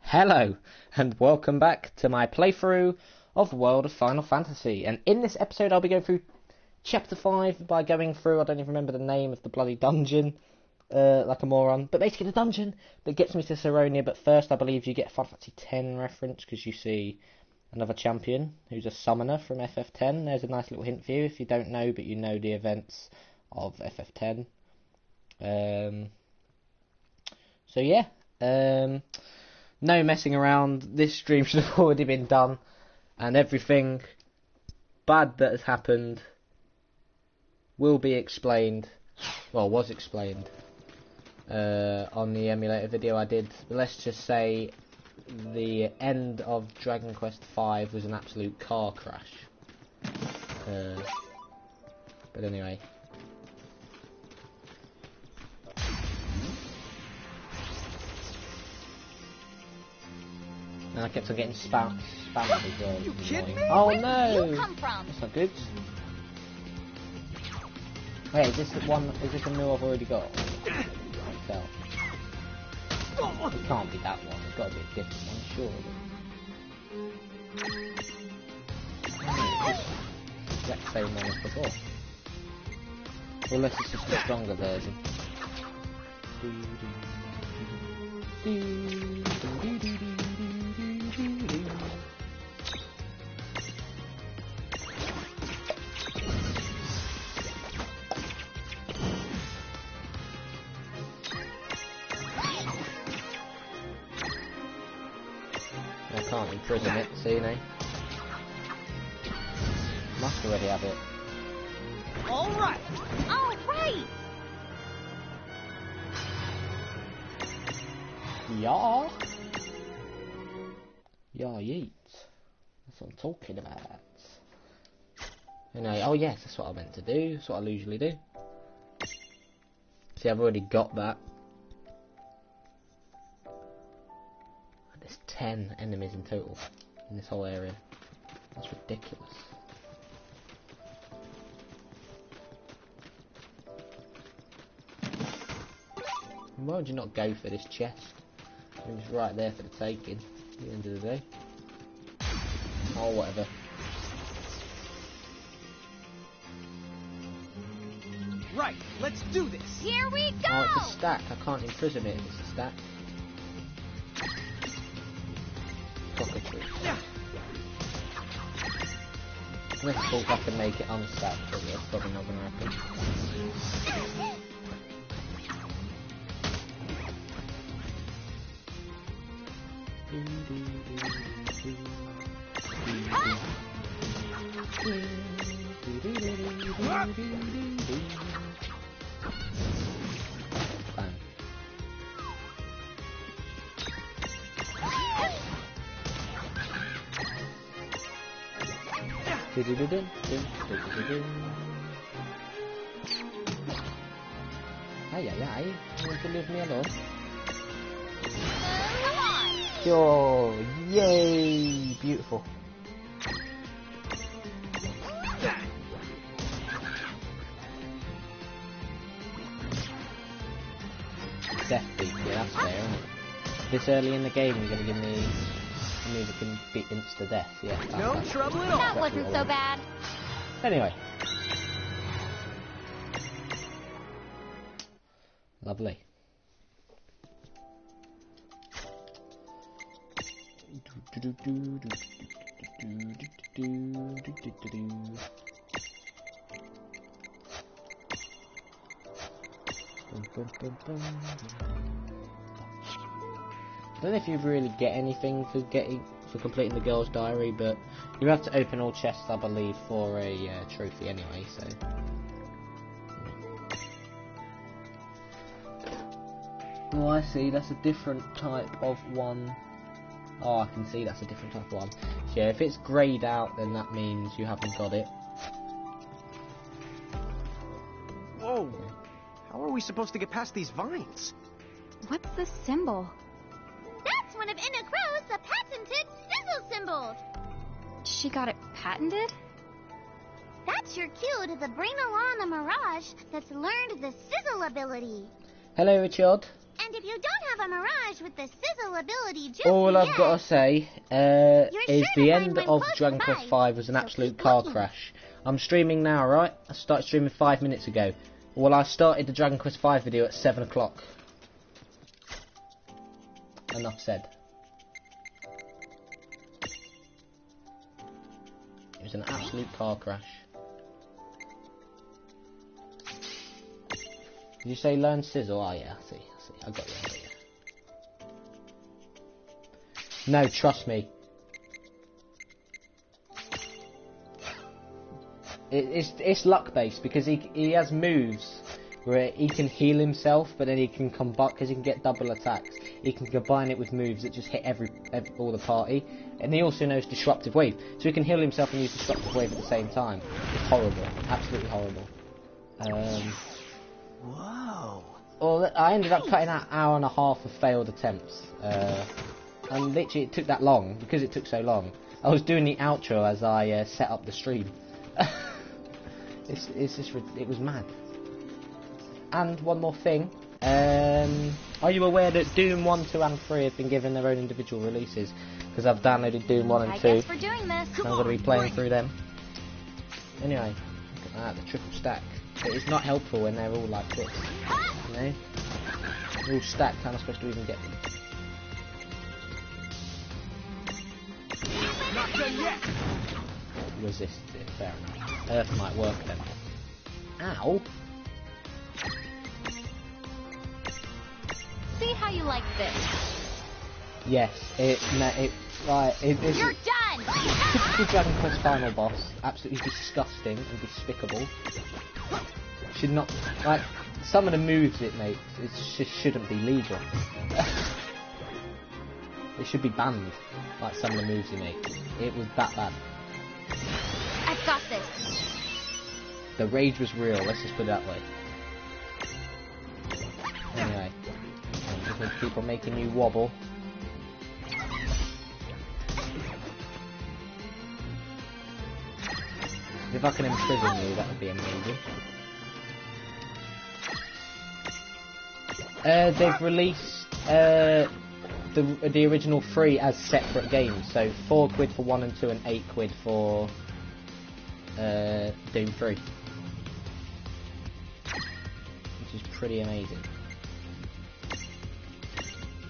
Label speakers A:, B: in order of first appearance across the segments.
A: Hello, and welcome back to my playthrough of World of Final Fantasy. And in this episode, I'll be going through Chapter 5 by going through, I don't even remember the name of the bloody dungeon, like a moron. But basically the dungeon that gets me to Saronia. But first, I believe you get a Final Fantasy X reference, because you see another champion who's a summoner from FF10. There's a nice little hint for you if you don't know, but you know the events of FF10. So yeah, no messing around. This stream should have already been done, and everything bad that has happened will be explained, well, was explained on the emulator video I did. But let's just say the end of Dragon Quest V was an absolute car crash. But anyway. And I kept on getting spammed as well.
B: You kidding me?
A: Oh
C: Where
A: no!
C: did you come from?
A: That's not good. Wait, is this the one? Is this a new I've already got? Myself. It can't be that one. It's got to be a different one, surely. Exact same one as before. Unless it's just a stronger version. I can't imprison it, see, no? Must already have it.
B: Alright!
C: Alright!
A: Yeah. Yeah, yeet. That's what I'm talking about. Anyway, oh yes, that's what I meant to do. That's what I usually do. See, I've already got that. There's 10 enemies in total in this whole area. That's ridiculous. Why would you not go for this chest? It's right there for the taking at the end of the day. Oh, whatever.
B: Right, let's do this!
C: Here we go!
A: Oh, it's a stack. I can't imprison it if it's a stack. Cockatoo. Let's hope I can make it unstacked, but that's probably not going to happen. Bang. Ay, ay, ay. You want to leave me alone?
C: Come on!
A: Yo, yay! Beautiful. Death beat, yeah, that's fair, isn't it? This early in the game, you're going to give me a move that can beat insta death, yeah.
B: No trouble at all!
C: That wasn't so bad.
A: Anyway. Lovely. I don't know if you really get anything for completing the girl's diary, but you have to open all chests, I believe, for a trophy anyway. So. Oh, I see. That's a different type of one. Oh, I can see that's a different type of one. So yeah, if it's greyed out, then that means you haven't got it.
B: Whoa! How are we supposed to get past these vines?
D: What's the symbol?
C: That's one of Inna Crow's patented sizzle symbols.
D: She got it patented?
C: That's your cue to the Bring Along a Mirage that's learned the sizzle ability.
A: Hello, Richard.
C: And if you don't have a Mirage with the sizzle ability just
A: All I've
C: yet,
A: got to say is
C: sure
A: the
C: to
A: end
C: find
A: of
C: one
A: Dragon
C: close
A: Quest
C: by,
A: V was an
C: so
A: absolute
C: keep
A: car
C: looking.
A: crash. I'm streaming now, right? I started streaming 5 minutes ago. Well, I started the Dragon Quest V video at 7 o'clock. Enough said. It was an absolute car crash. Did you say learn sizzle? Oh yeah, I see. I got you. No, trust me. It's luck based because he has moves where he can heal himself, but then he can combine because he can get double attacks. He can combine it with moves that just hit all the party, and he also knows disruptive wave, so he can heal himself and use disruptive wave at the same time. It's horrible, absolutely horrible.
B: Whoa.
A: Well, I ended up cutting out an hour and a half of failed attempts, and literally it took that long because it took so long. I was doing the outro as I set up the stream. It was mad. And one more thing, are you aware that Doom 1, 2 and 3 have been given their own individual releases? Because I've downloaded Doom 1 and 2,
D: I guess we're doing this.
A: and I'm going to be playing through them. Anyway, look at that, the triple stack. But it's not helpful when they're all like this, you know? They're all stacked, how am I supposed to even get them?
B: Not done yet.
A: Resist it, fair enough. Earth might work then. Ow!
D: See how you like this.
A: Yes, it's
D: You're done!
A: typical Dragon Quest final boss. Absolutely disgusting and despicable. Should not, like, some of the moves it makes, it just shouldn't be legal. It should be banned, like some of the moves he makes. It was that bad.
D: I've got this.
A: The rage was real, let's just put it that way. Anyway, I'm just going to keep on making you wobble. If I can imprison you, that would be amazing. They've released the original 3 as separate games, so £4 for 1 and 2 and £8 for Doom 3, which is pretty amazing.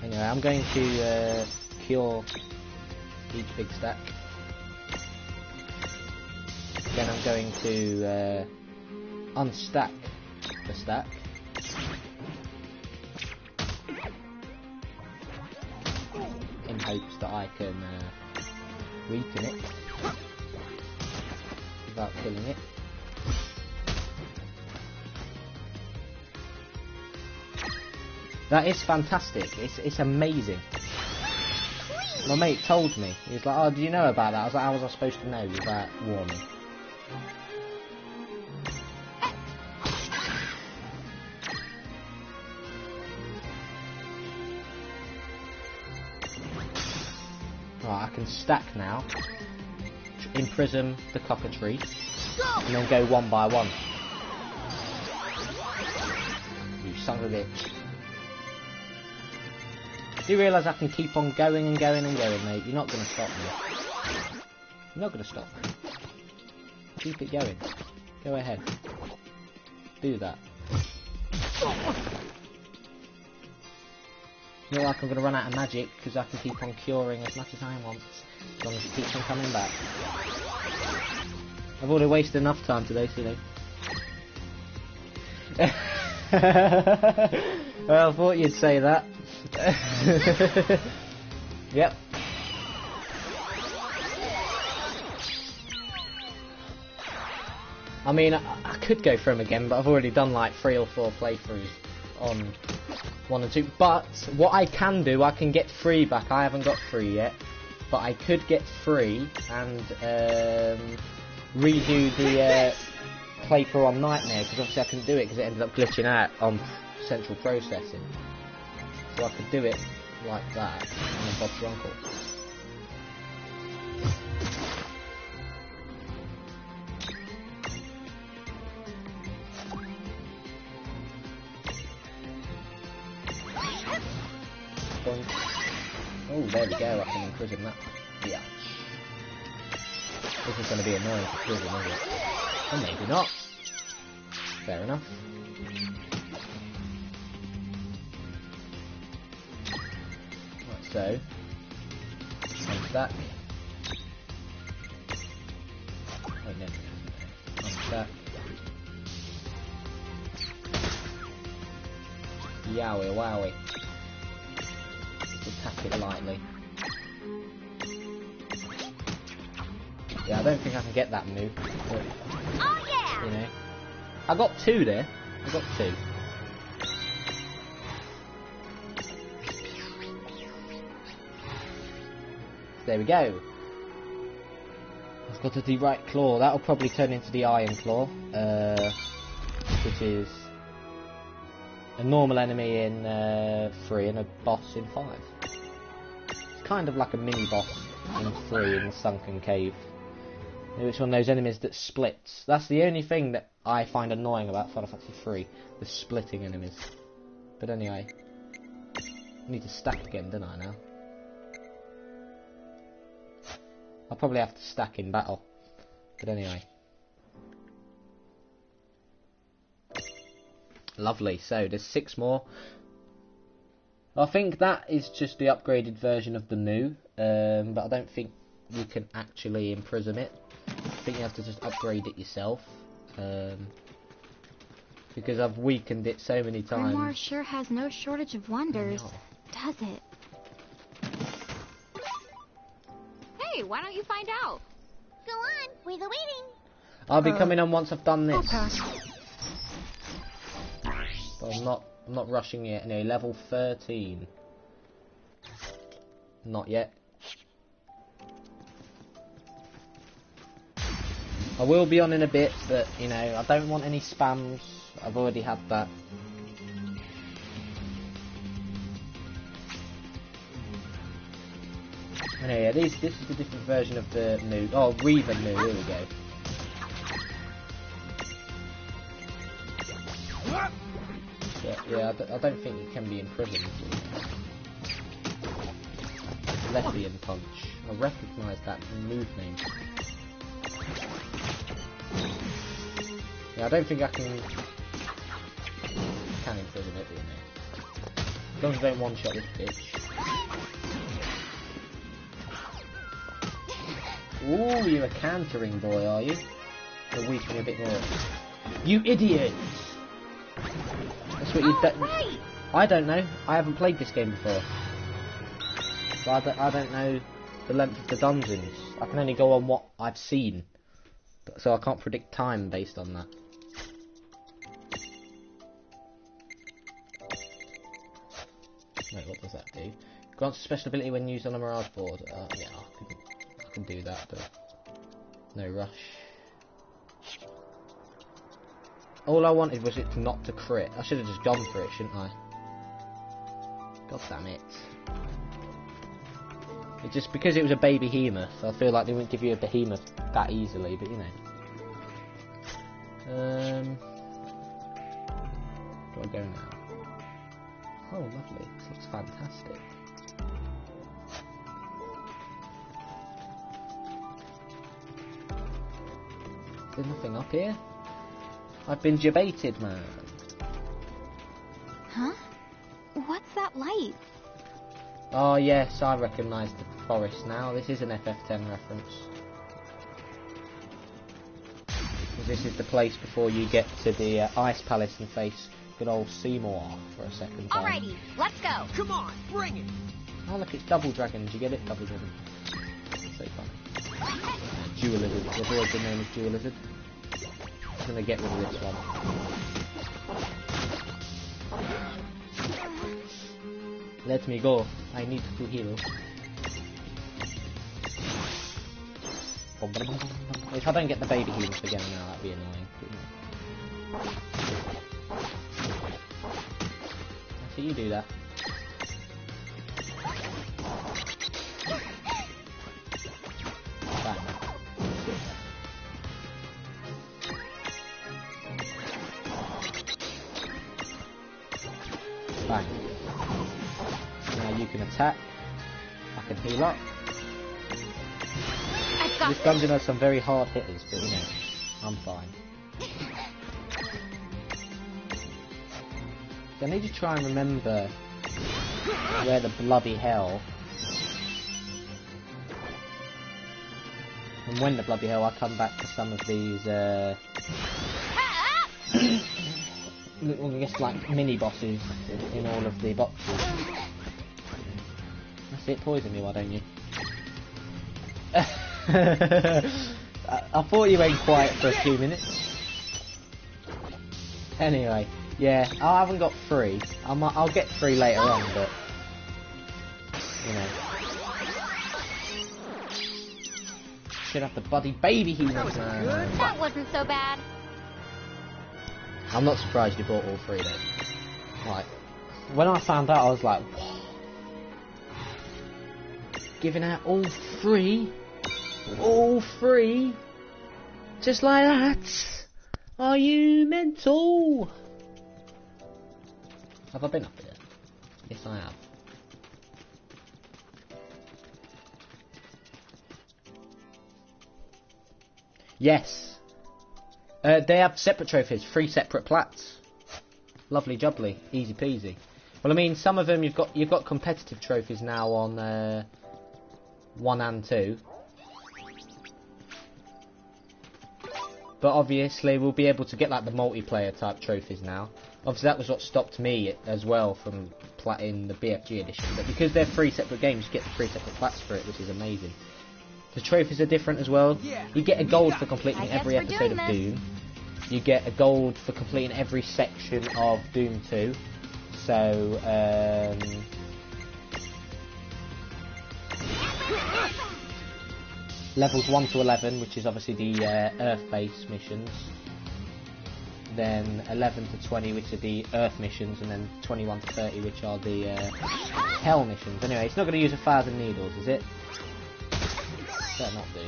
A: Anyway, I'm going to cure each big stack. Then I'm going to unstack the stack. In hopes that I can weaken it without killing it. That is fantastic. It's amazing. My mate told me. He was like, "Oh, do you know about that?" I was like, "How was I supposed to know without warning?" Right, I can stack now, imprison the cockatree, and then go one by one. You son of a bitch. Do you realise I can keep on going and going and going, mate? You're not going to stop me. You're not going to stop me. Keep it going. Go ahead. Do that. It's not like I'm going to run out of magic, because I can keep on curing as much as I want, as long as it keeps on coming back. I've already wasted enough time today, silly. Well, I thought you'd say that. Yep. I mean, I could go through them again, but I've already done like 3 or 4 playthroughs on 1 and 2. But what I can do, I can get 3 back. I haven't got 3 yet, but I could get 3 and redo the playthrough on Nightmare, because obviously I couldn't do it because it ended up glitching out on Central Processing. So I could do it like that, and then Bob's your uncle. Ooh, there we go, I can imprison that. Yeah. This is going to be annoying to prison, isn't it? Or maybe not. Fair enough. Right, so. One stack. Oh no. One stack. Yowie wowie. Just attack it lightly. Yeah, I don't think I can get that move. But,
C: Oh yeah!
A: you know. I got 2 there. I got 2. There we go. I've got the right claw. That'll probably turn into the iron claw, which is a normal enemy in 3 and a boss in 5. It's kind of like a mini boss in 3 in the sunken cave. It's one of those enemies that splits. That's the only thing that I find annoying about Final Fantasy 3, the splitting enemies. But anyway, I need to stack again, don't I now? I'll probably have to stack in battle. But anyway. Lovely, so there's 6 more. I think that is just the upgraded version of the Mu, but I don't think you can actually imprison it. I think you have to just upgrade it yourself, because I've weakened it so many times.
D: Grimoire sure has no shortage of wonders, does it? Hey, why don't you find out?
C: Go on, we're the waiting.
A: I'll be coming on once I've done this.
B: I'll pass.
A: But I'm not rushing it. Anyway, level 13. Not yet. I will be on in a bit, but you know, I don't want any spams. I've already had that. Anyway, yeah, this is the different version of the Mu. Oh, Reaver Mu. Here we go. Yeah, I don't think it can be imprisoned. Levian Punch. I recognise that move name. Yeah, I don't think I can imprison it, you know. As long as I don't one-shot this bitch. Ooh, you're a cantering boy, are you? You're weakening a bit more. You idiots! That's what you do.
C: Right.
A: I don't know. I haven't played this game before. So I don't know the length of the dungeons. I can only go on what I've seen. So I can't predict time based on that. Wait, what does that do? Grants a special ability when used on a Mirage board. Yeah, I can do that, but no rush. All I wanted was it not to crit. I should have just gone for it, shouldn't I? God damn it. It just, because it was a baby behemoth, I feel like they wouldn't give you a behemoth that easily, but you know. Do I go now? Oh, lovely. This looks fantastic. Is there nothing up here? I've been debated, man.
D: Huh? What's that light?
A: Oh yes, I recognise the forest now. This is an FF10 reference. This is the place before you get to the Ice Palace and face good old Seymour for a second time.
D: Alrighty, let's go.
B: Come on, bring it.
A: Oh look, it's Double Dragon. Did you get it? Double Dragon. So fun. Jewel Lizard. They've always been known as Jewel Lizard. I'm gonna get rid of this one. Let me go. I need to heal. If I don't get the baby heals again now, that'd be annoying. Actually, you do that. Bang. Bang. Now you can attack. I can heal up.
D: I've got
A: This dungeon has some very hard hitters, but you know, I'm fine. I need to try and remember where the bloody hell, and when the bloody hell I come back to some of these I guess like mini bosses in all of the boxes. That's it, poison me, why don't you? I thought you went quiet for a few minutes. Anyway, yeah, I haven't got 3. I'll get 3 later on, but you know. Should have the bloody baby healers now.
D: That wasn't so bad.
A: I'm not surprised you bought all 3 though. Like, when I found out, I was like, what? Giving out all 3? All 3? Just like that? Are you mental? Have I been up here? Yes, I have. Yes. They have separate trophies, 3 separate plats. Lovely jubbly, easy peasy. Well, I mean, some of them you've got competitive trophies now on 1 and 2. But obviously we'll be able to get like the multiplayer type trophies now. Obviously that was what stopped me as well from platting the BFG edition. But because they're 3 separate games, you get the 3 separate plats for it, which is amazing. The trophies are different as well. You get a gold for completing every episode of Doom. You get a gold for completing every section of Doom 2. So, levels 1 to 11, which is obviously the Earth-based missions. Then 11 to 20, which are the Earth missions, and then 21 to 30, which are the Hell missions. Anyway, it's not going to use 1,000 needles, is it? Better not do.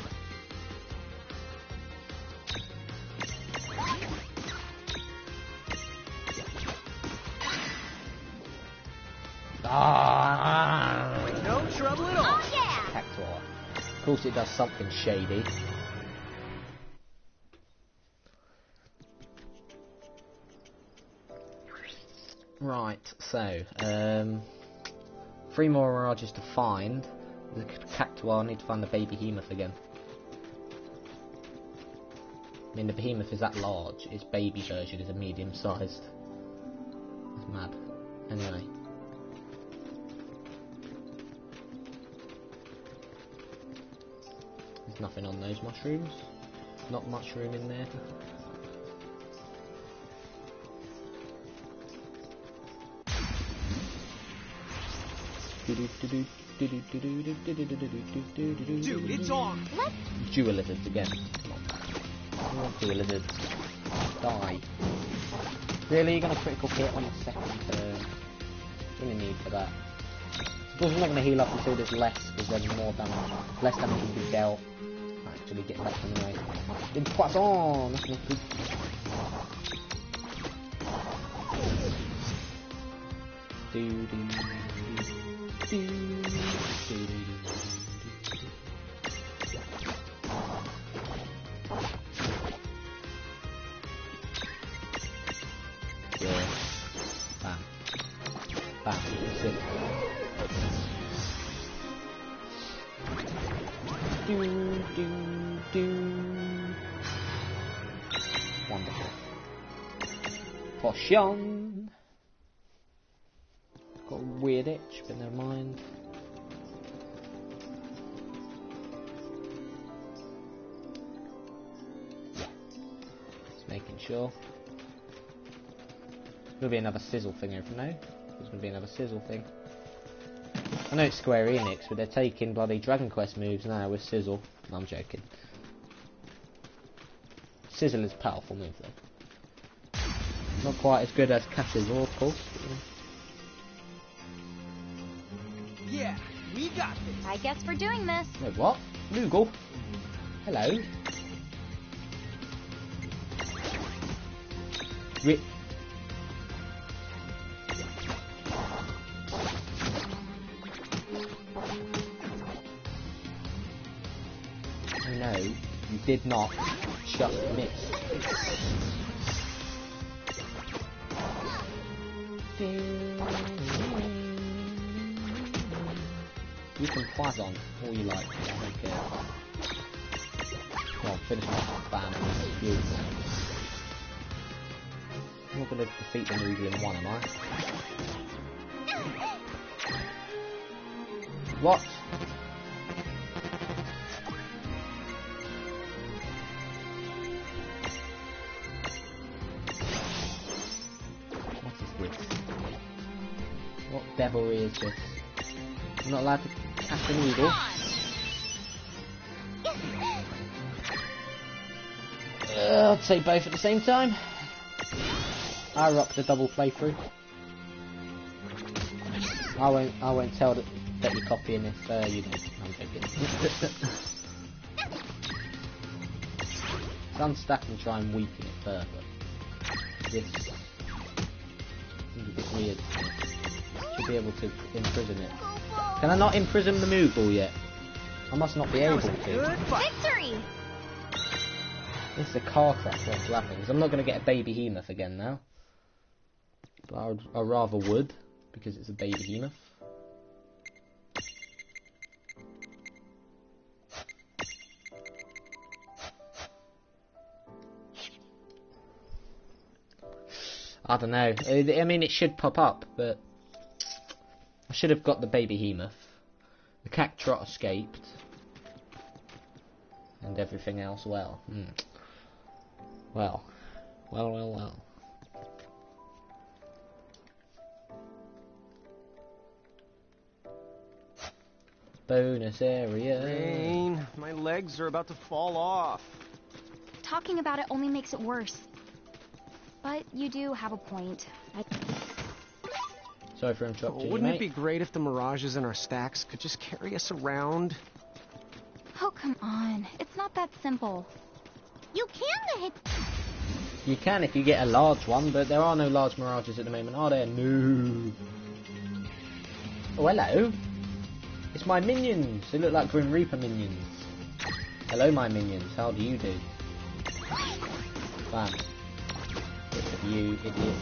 B: No trouble at all.
C: Oh, yeah!
A: Cactuar. Of course it does something shady. Right, so, 3 more mirages to find. The Cactuar, I need to find the baby behemoth again. I mean, the behemoth is that large, its baby version is a medium sized. It's mad. Anyway. There's nothing on those mushrooms. Not mushroom in there.
B: Dude, it's on.
A: Dual lizards again. Come on. Dual lizards. Die. Really? You're gonna critical hit on the second turn? Any need for that? Suppose I'm not gonna heal up until there's less, because then more damage, less damage will be dealt. Actually get less anyway. Une poisson! That's not good. Yeah. Bam. Bam. That's it. Wonderful. Potion. Got a weird itch, but never mind. Just making sure. There'll be another sizzle thing over now. There's gonna be another sizzle thing. I know it's Square Enix, but they're taking bloody Dragon Quest moves now with Sizzle. No, I'm joking. Sizzle is a powerful move though. Not quite as good as Cactuar, of course. But,
B: Yeah, we got this.
D: I guess we're doing this.
A: Wait, what? Moogle? Hello? No, you did not just miss. You can fight on all you like, I don't care. Come on, finish him off. Bam. Beautiful. I'm not going to defeat the Moogle in one, am I? What? What is this? What devilry is this? I'm not allowed to catch an eagle. I'd say both at the same time. I rock the double playthrough. I won't tell that you're copying if you don't. I'm joking. Unstack and try and weaken it further. This seems a bit weird. Should be able to imprison it. Can I not imprison the Moogle yet? I must not be able to.
C: Victory!
A: This is a car crash of Flappings. I'm not going to get a baby Behemoth again now. But I rather would, because it's a baby Behemoth. I don't know. I mean, it should pop up, but I should have got the baby Behemoth. The Cactrot escaped. And everything else well. Well. Bonus area.
B: Rain, my legs are about to fall off.
D: Talking about it only makes it worse. But you do have a point.
A: Sorry for interrupting you,
B: Wouldn't
A: mate.
B: it be great if the Mirages in our stacks could just carry us around?
D: Oh, come on. It's not that simple.
C: You can hit.
A: You can if you get a large one, but there are no large Mirages at the moment, are there? No. Oh, hello. It's my minions. They look like Grim Reaper minions. Hello, my minions. How do you do? Bam. Look at you, idiot.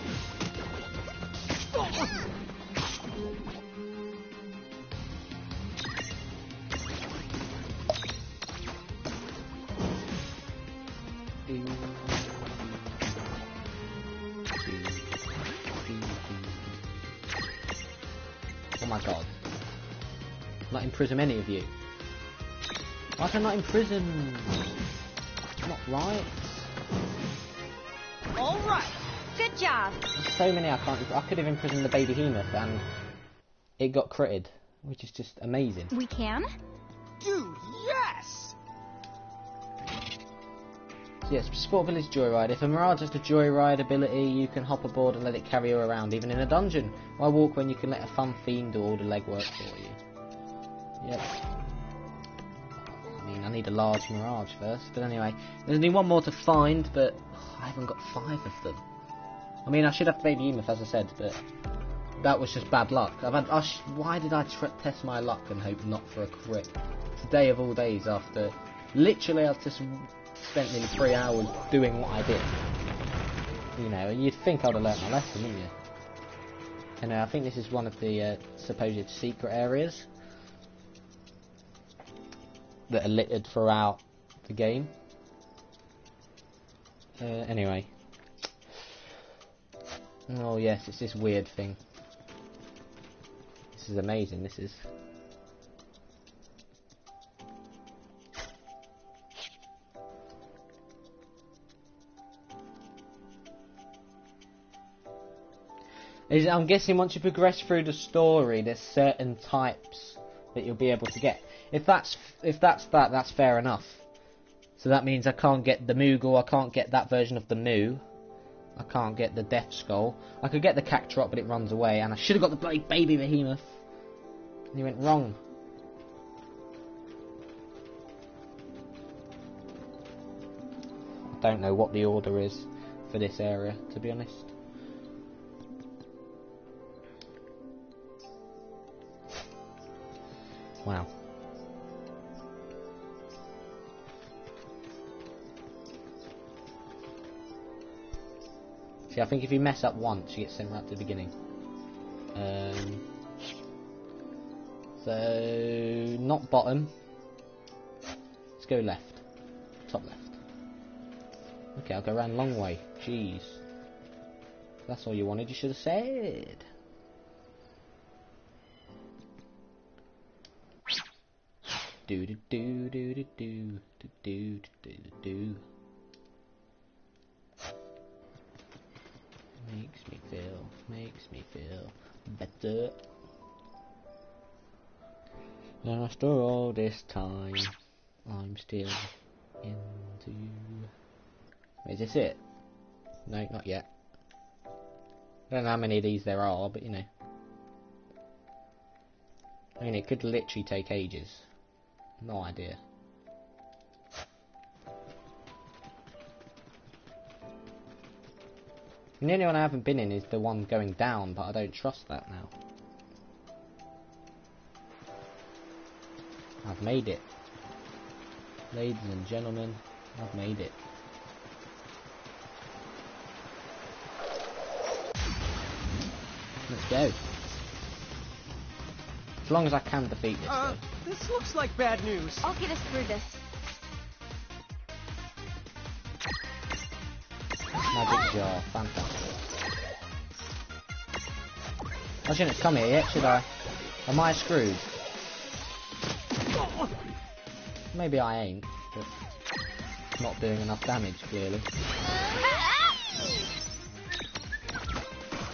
A: Oh my god. Not imprison any of you. Why can I not imprison? It's not right.
C: Alright.
D: Good job.
A: There's so many I can't. I could have imprisoned the baby Behemoth and it got critted, which is just amazing.
D: We can?
B: Dude, yes!
A: So yes, Sport Village Joyride. If a Mirage has the Joyride ability, you can hop aboard and let it carry you around, even in a dungeon. Why walk when you can let a fun fiend do all the legwork for you? Yep. I mean, I need a large Mirage first, but anyway. There's only one more to find, but I haven't got 5 of them. I mean, I should have Baby Behemoth, as I said, but that was just bad luck. Why did I test my luck and hope not for a crit? Today of all days, after literally I've just spent nearly 3 hours doing what I did. You know, and you'd think I'd have learnt my lesson, wouldn't you? And I think this is one of the supposed secret areas that are littered throughout the game. Anyway. Oh yes, it's this weird thing. This is amazing, this is. I'm guessing once you progress through the story, there's certain types that you'll be able to get. If that's that, that's fair enough. So that means I can't get the Moogle, I can't get that version of the Moo. I can't get the Death Skull. I could get the Cactrot, but it runs away, and I should have got the bloody baby Behemoth. And he went wrong. I don't know what the order is for this area, to be honest. Wow. See, I think if you mess up once, you get sent right to the beginning. So, not bottom. Let's go left. Top left. Okay, I'll go around long way. Jeez. That's all you wanted, you should have said. Do do do do do do do do do do. Makes me feel better. And after all this time, I'm still into. Is this it? No, not yet. I don't know how many of these there are, but you know. I mean, it could literally take ages. No idea. And the only one I haven't been in is the one going down, but I don't trust that now. I've made it. Ladies and gentlemen, I've made it. Let's go. As long as I can defeat this though.
B: This looks like bad news.
D: I'll get us through this.
A: Magic jar, fantastic. I shouldn't have come here yet, should I? Am I screwed? Maybe I ain't, but not doing enough damage, clearly.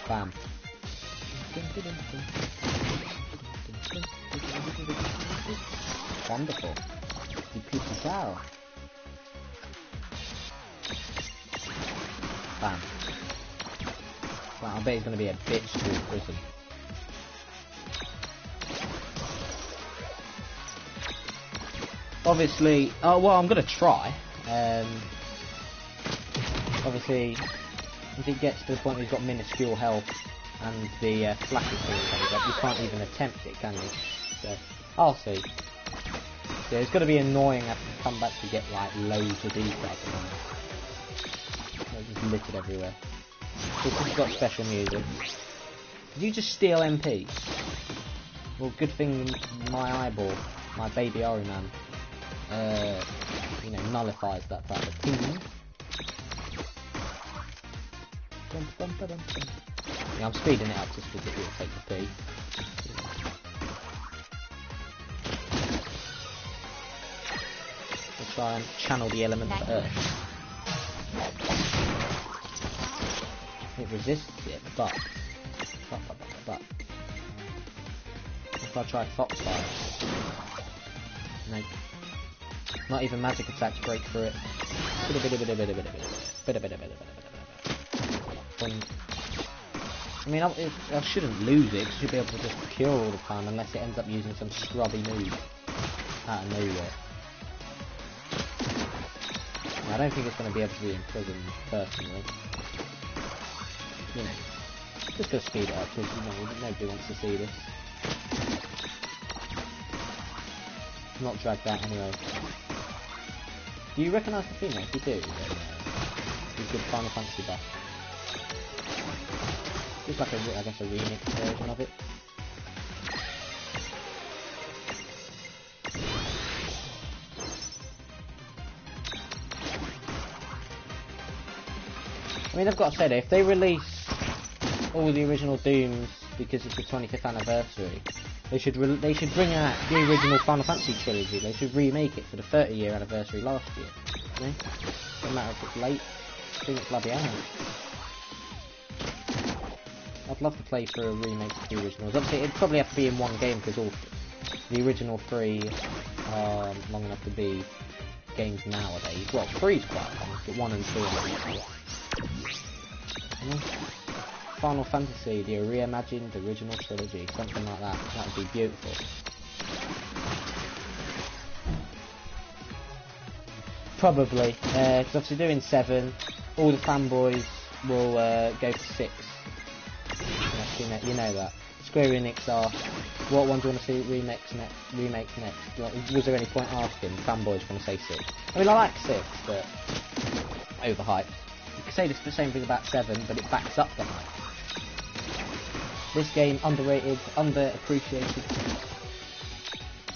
A: Bam. Wonderful. You piece of cow. Bam. Well, I bet he's going to be a bitch through prison. Obviously, oh well, I'm going to try. Obviously, if it gets to the point where he's got minuscule health and the flash is coming up, you can't even attempt it, can you? So, I'll see. Yeah, it's going to be annoying having to come back to get like loads of these guys. They're just littered everywhere. This has got special music. Did you just steal MP? Well, good thing my eyeball, my baby Ori man, you know, nullifies that type of thing. Yeah, I'm speeding it up just because it will take the pee. We'll try and channel the element of earth. It resists it, but if I try Foxfire, no, not even magic attacks break through it. I mean, I shouldn't lose it, 'cause I should be able to just cure all the time, unless it ends up using some scrubby move out of nowhere. I don't think it's going to be able to be imprisoned, personally. You know, just go speed it up, because, you know, nobody wants to see this. Not dragged out anyway. Do you recognise the female? If you do, then you've good Final Fantasy buff. Just like I guess a remix version of it. I mean, I've got to say that if they release all the original Dooms because it's the 25th anniversary, they should bring out the original Final Fantasy trilogy. They should remake it for the 30-year anniversary last year. You know? Doesn't matter if it's late. I think it's bloody out. I'd love to play through a remake of the originals. Obviously, it'd probably have to be in one game because all the original 3 are long enough to be games nowadays. Well, 3's quite long, but 1 and 2 are Final Fantasy, the reimagined original trilogy, something like that. That would be beautiful. Probably, because obviously doing 7, all the fanboys will go for 6. You know that. Square Enix asked, what one do you want to see remakes next? Like, was there any point asking? Fanboys want to say 6. I mean, I like 6, but overhyped. You could say the same thing about 7, but it backs up the hype. This game, underrated, underappreciated.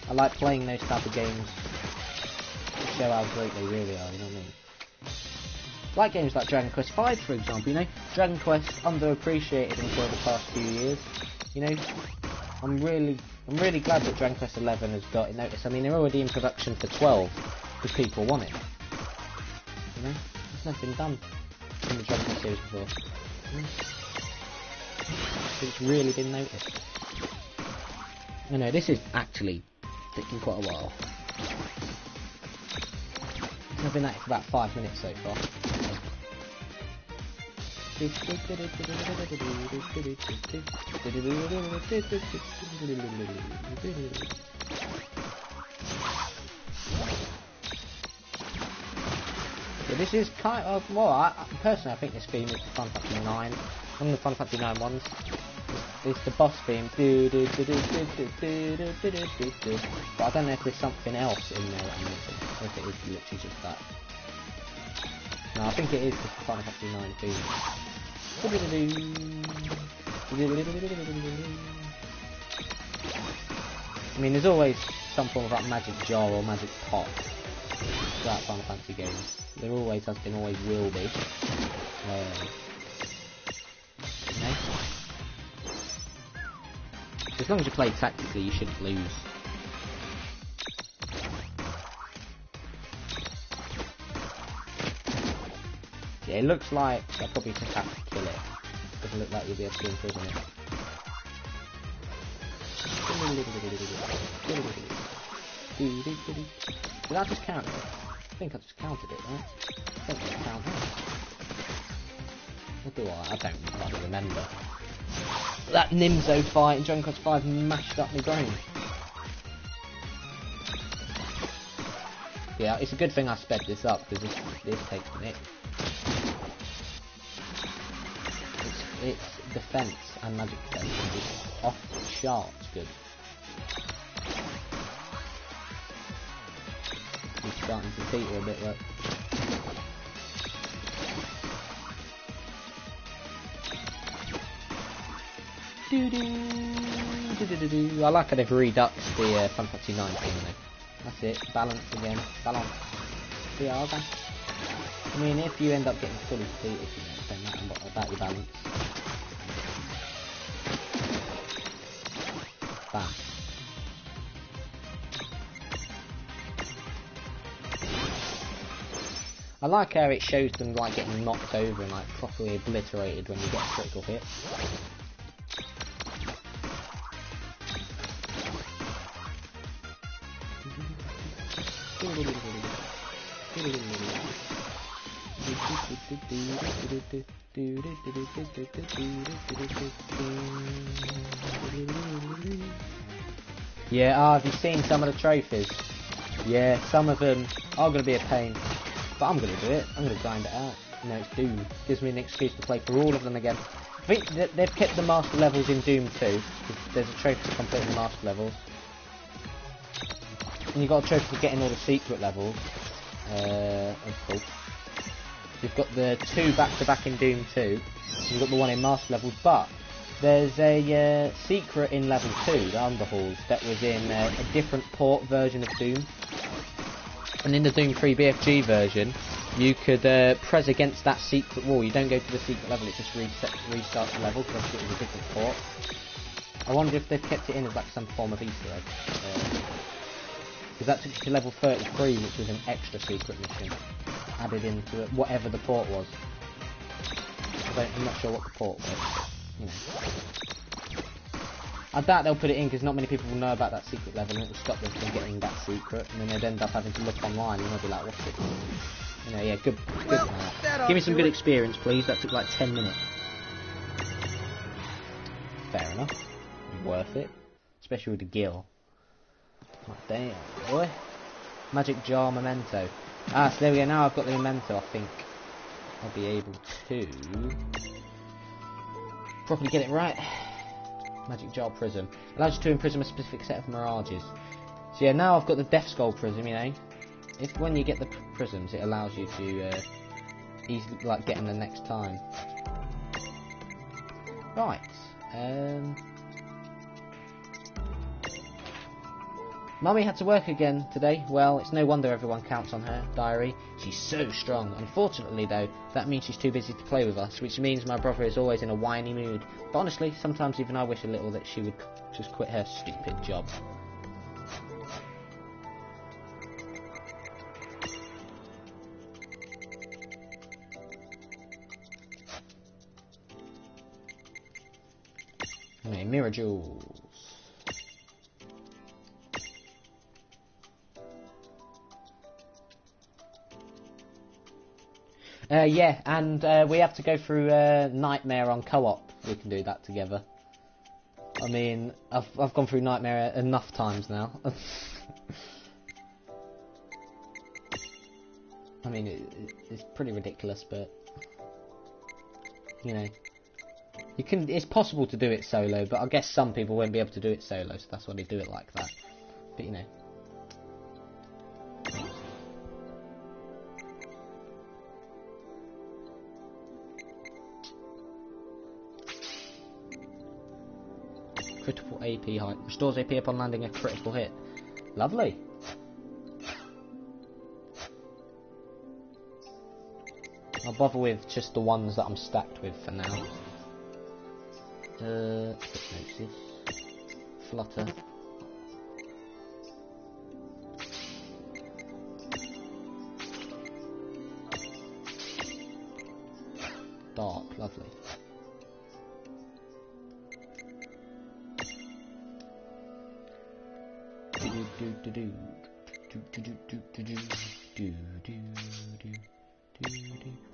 A: I like playing those type of games to show how great they really are, you know what I mean? Like games like Dragon Quest V, for example, you know? Dragon Quest, underappreciated until the past few years. You know, I'm really glad that Dragon Quest XI has got it noticed. I mean, they're already in production for 12, because people want it. You know? It's never been done in the Dragon Quest series before. You know? It's really been noticed. You know, this is actually taking quite a while. I've been at it for about 5 minutes so far. Yeah, this is kind of, well, personally I think this theme is the Final Fantasy 9, one of the Final Fantasy 9 ones. It's the boss theme, but I don't know if there's something else in there that I'm missing, or if it is literally just that. No, I think it is just the Final Fantasy 9 theme. I mean, there's always some form of like magic jar or magic pot throughout Final Fantasy games. There always has been, always will be. You know? As long as you play tactically, you shouldn't lose. Yeah, it looks like I'll probably just have to kill it. Doesn't look like you'll be able to imprison it. Did I just count it? I think I just counted it, right? I think I counted it. What do I don't bloody remember. That Nimzo fight in Dragon Quest V mashed up my brain. Yeah, it's a good thing I sped this up, because this takes a minute. Its defense and magic defense is off the charts good. He's starting to teeter a bit, look. I like how they've reduxed the Final Fantasy 9 thing though. That's it, balance again, balance. Yeah, okay. I mean, if you end up getting fully defeated, you know, it doesn't matter about your balance. Bam. I like how it shows them like getting knocked over and like properly obliterated when you get a critical hit. Yeah, have you seen some of the trophies? Yeah, some of them are going to be a pain, but I'm going to do it. I'm going to grind it out. You know, it's Doom. Gives me an excuse to play through all of them again. I think that they've kept the master levels in Doom too. There's a trophy to complete the master levels. And you've got a trophy for getting all the secret levels. Of course. You've got the 2 back-to-back in Doom 2. You've got the 1 in master levels, but there's a secret in level 2, the Underhalls, that was in a different port version of Doom. And in the Doom 3 BFG version, you could press against that secret wall. You don't go to the secret level, it just restarts the level because it was a different port. I wonder if they've kept it in as like some form of Easter egg. Because that took you to level 33, which was an extra secret mission added into it, whatever the port was. I'm not sure what the port was, but, you know. I doubt they'll put it in because not many people will know about that secret level and it will stop them from getting that secret, and then they'd end up having to look online and they'll be like, what's it? You know, yeah, good. Give me some good experience, please. That took like 10 minutes. Fair enough. Worth it. Especially with the Gil. Oh, damn, boy. Magic jar memento. Ah, so there we go. Now I've got the memento, I think I'll be able to properly get it right. Magic jar prism. Allows you to imprison a specific set of mirages. So yeah, now I've got the Death Skull prism, you know. When you get the prisms, it allows you to he's like getting the next time. Right. Mummy had to work again today. Well, it's no wonder everyone counts on her. Diary. She's so strong. Unfortunately, though, that means she's too busy to play with us, which means my brother is always in a whiny mood. But honestly, sometimes even I wish a little that she would just quit her stupid job. Anyway, Mirror Jewels. Yeah, and we have to go through Nightmare on co-op. We can do that together. I mean, I've gone through Nightmare enough times now. I mean, it's pretty ridiculous, but you know, you can. It's possible to do it solo, but I guess some people won't be able to do it solo, so that's why they do it like that. But you know. Critical AP height. Restores AP upon landing a critical hit. Lovely. I'll bother with just the ones that I'm stacked with for now. Hypnosis. Flutter. Dark. Lovely.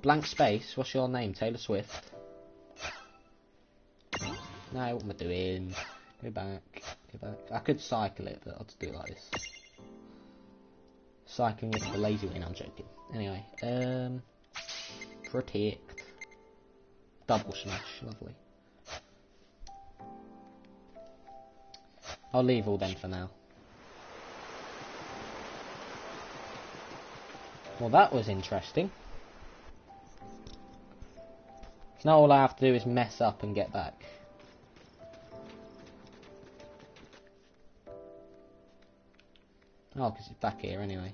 A: Blank space. What's your name? Taylor Swift. No, what am I doing? Go back. Go back. I could cycle it, but I'll just do it like this. Cycling it the lazy way. No, I'm joking. Anyway, protect. Double smash. Lovely. I'll leave all them for now. Well, that was interesting. Now all I have to do is mess up and get back. Oh, because it's back here anyway.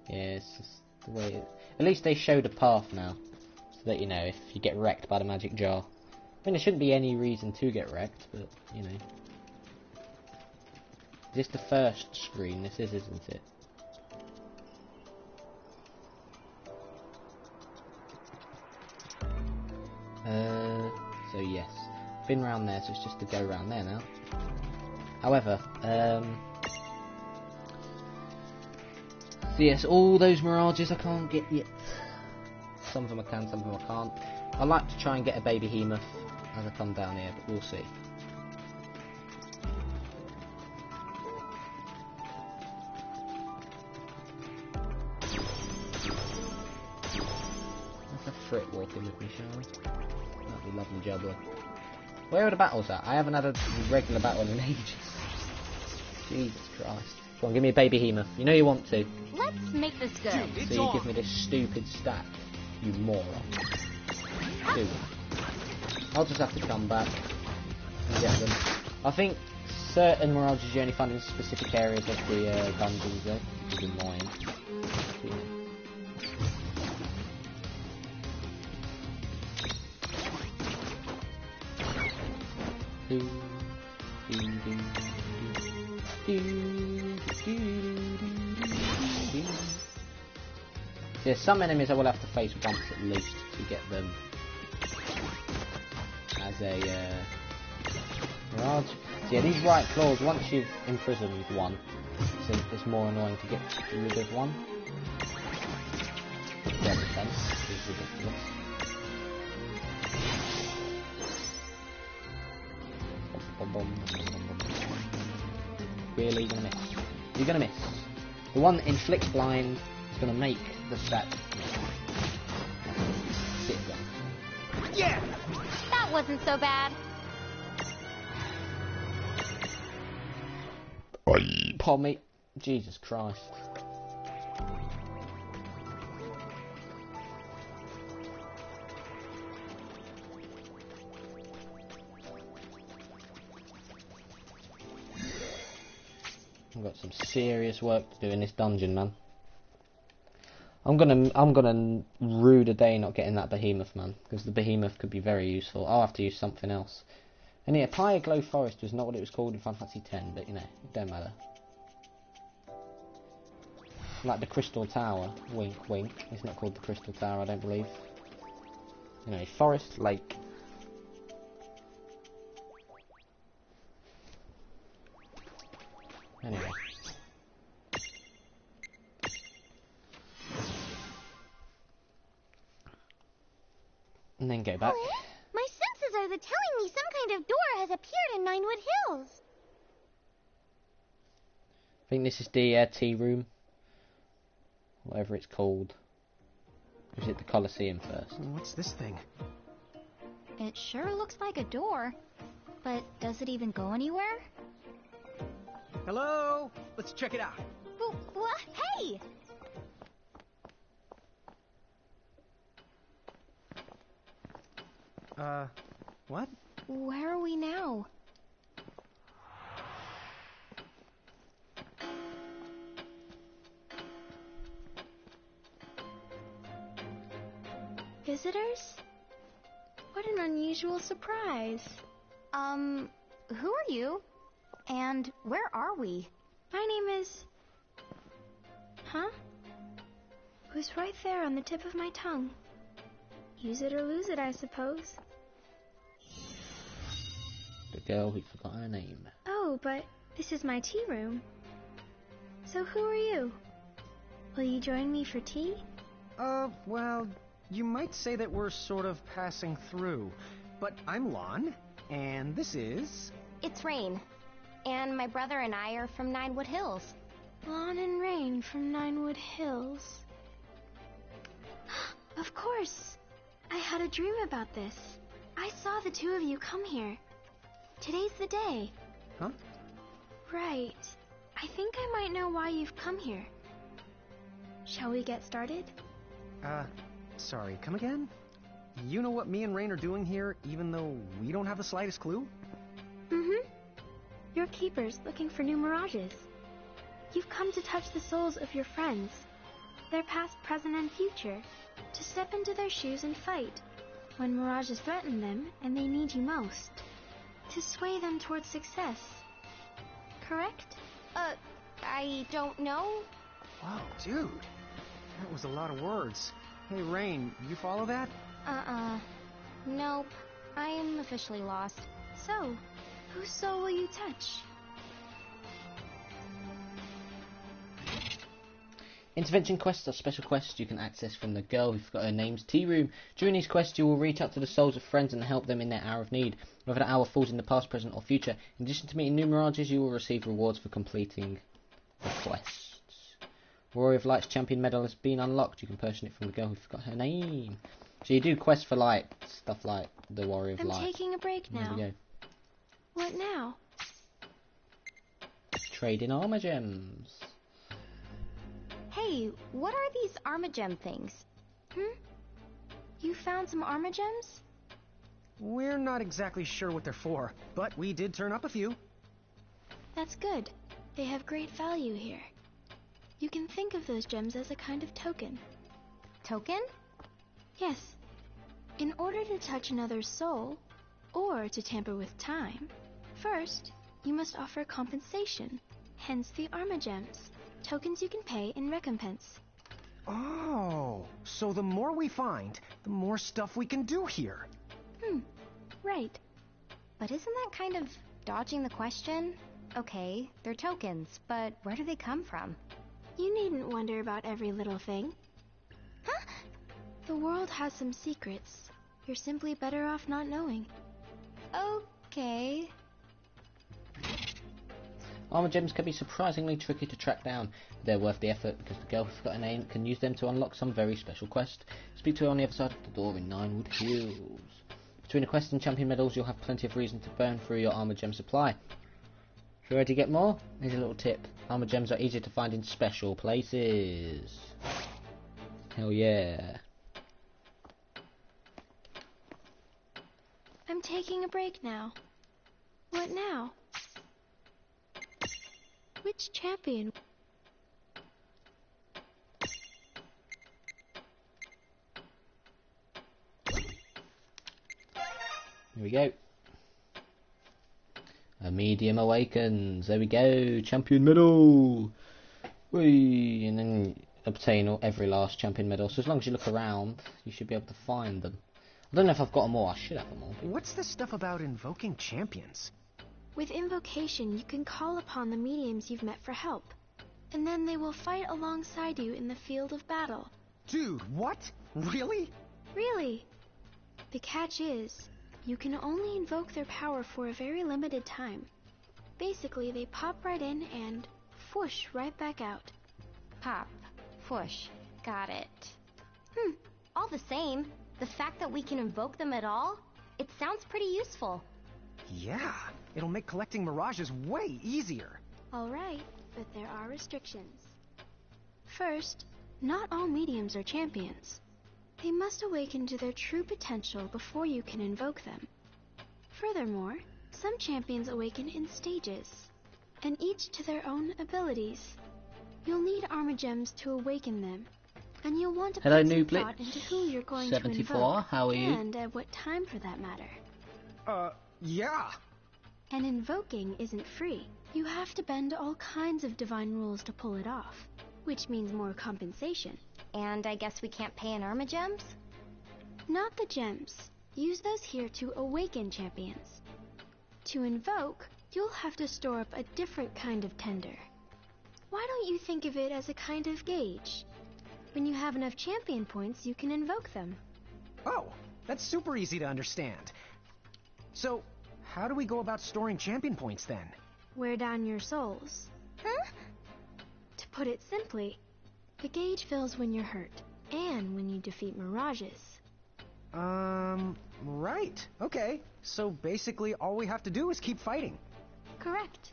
A: Yeah, it's just the way it... At least they showed a path now. So that, you know, if you get wrecked by the magic jar. I mean, there shouldn't be any reason to get wrecked, but, you know. Is this the first screen? This is, isn't it? So yes, been round there, so it's just to go round there now. However, so yes, all those mirages I can't get yet. Some of them I can, some of them I can't. I like to try and get a baby Behemoth as I come down here, but we'll see. Let's have Frit walking with me, shall we? That'd be lovely jubbly. Where are the battles at? I haven't had a regular battle in ages. Jesus Christ. Come on, give me a baby Behemoth. You know you want to.
D: Let's make this good.
A: So you give me this stupid stack. You moron. Do it. I'll just have to come back and get them. I think certain mirages you only find in specific areas of the dungeons though, which is annoying. Yeah. There's some enemies I will have to face once at least to get them as a mirage. So yeah, these right claws, once you've imprisoned one, it's more annoying to get rid of one. Their defense is ridiculous. Really gonna miss. You're gonna miss. The one that inflicts blind is gonna make the stat. Sit there.
B: Yeah!
D: That wasn't so bad.
A: Pommy. Jesus Christ. I've got some serious work to do in this dungeon, man. I'm gonna rue the day not getting that behemoth, man, because the behemoth could be very useful. I'll have to use something else. And yeah, Pyre Glow Forest was not what it was called in Final Fantasy X, but you know, it don't matter. Like the Crystal Tower, wink wink. It's not called the Crystal Tower, I don't believe. Anyway, Forest Lake. Anyway. And then go back.
C: Oh, my senses are telling me some kind of door has appeared in Ninewood Hills.
A: I think this is the tea room. Whatever it's called. Or is it the Colosseum first?
B: What's this thing?
D: It sure looks like a door. But does it even go anywhere?
B: Hello? Let's check it out.
D: What? Hey!
B: What?
D: Where are we now?
E: Visitors? What an unusual surprise.
D: Who are you? And where are we?
E: My name is... Huh? It was right there on the tip of my tongue. Use it or lose it, I suppose.
A: The girl who forgot her name.
E: Oh, but this is my tea room. So who are you? Will you join me for tea?
B: Well, you might say that we're sort of passing through. But I'm Lon, and this is...
C: It's Rain. And my brother and I are from Ninewood Hills.
E: Lon and Rain from Ninewood Hills. Of course! I had a dream about this. I saw the two of you come here. Today's the day.
B: Huh?
E: Right. I think I might know why you've come here. Shall we get started?
B: Sorry, come again? You know what me and Rain are doing here, even though we don't have the slightest clue?
E: Mm-hmm. You're keepers looking for new mirages. You've come to touch the souls of your friends, their past, present, and future, to step into their shoes and fight when mirages threaten them and they need you most, to sway them towards success. Correct?
C: I don't know.
B: Wow, dude. That was a lot of words. Hey, Rain, you follow that?
C: Nope. I'm officially lost.
E: So, whose soul will you touch?
A: Intervention quests are special quests you can access from the girl who forgot her name's tea room. During these quests you will reach out to the souls of friends and help them in their hour of need. Whether the hour falls in the past, present or future. In addition to meeting new mirages, you will receive rewards for completing the quests. Warrior of Light's champion medal has been unlocked. You can purchase it from the girl who forgot her name. So you do quests for like stuff like the Warrior of Light.
E: I'm taking a break now.
A: There we go.
E: What now?
A: Trading armor gems.
D: Hey, what are these Armagem things?
E: You found some Armagems?
B: We're not exactly sure what they're for, but we did turn up a few.
E: That's good. They have great value here. You can think of those gems as a kind of token.
D: Token?
E: Yes. In order to touch another's soul, or to tamper with time, first, you must offer compensation, hence the Armagems, tokens you can pay in recompense.
B: Oh, so the more we find, the more stuff we can do here.
E: Right.
D: But isn't that kind of dodging the question? Okay, they're tokens, but where do they come from?
E: You needn't wonder about every little thing.
C: Huh?
E: The world has some secrets. You're simply better off not knowing.
D: Okay.
A: Armor gems can be surprisingly tricky to track down. They're worth the effort because the girl who forgot her name can use them to unlock some very special quest. Speak to her on the other side of the door in Ninewood Hills. Between the quest and champion medals, you'll have plenty of reason to burn through your armor gem supply. If you're ready to get more, here's a little tip. Armor gems are easier to find in special places. Hell yeah.
E: I'm taking a break now. What now? Which champion?
A: Here we go. A medium awakens. There we go. Champion medal. Whee! And then obtain every last champion medal. So as long as you look around, you should be able to find them. I don't know if I've got them all. I should have them all.
B: What's this stuff about invoking champions?
E: With invocation, you can call upon the mediums you've met for help, and then they will fight alongside you in the field of battle.
B: Dude, what? Really?
E: Really? The catch is, you can only invoke their power for a very limited time. Basically, they pop right in and whoosh right back out.
D: Pop. Push. Got it. All the same, the fact that we can invoke them at all, it sounds pretty useful.
B: Yeah, it'll make collecting mirages way easier.
E: All right, but there are restrictions. First, not all mediums are champions. They must awaken to their true potential before you can invoke them. Furthermore, some champions awaken in stages, and each to their own abilities. You'll need Armagems to awaken them, and you'll want to
A: Hello,
E: put some
A: Nooblitz.
E: thought into who you're going
A: 74,
E: to invoke,
A: how are you?
E: and at what time for that matter.
B: Yeah.
E: And invoking isn't free. You have to bend all kinds of divine rules to pull it off, which means more compensation.
D: And I guess we can't pay in Armagems?
E: Not the gems. Use those here to awaken champions. To invoke, you'll have to store up a different kind of tender. Why don't you think of it as a kind of gauge? When you have enough champion points, you can invoke them.
B: Oh, that's super easy to understand. So, how do we go about storing champion points then?
E: Wear down your souls.
D: Huh?
E: To put it simply, the gauge fills when you're hurt, and when you defeat mirages.
B: Right. Okay. So basically all we have to do is keep fighting.
E: Correct.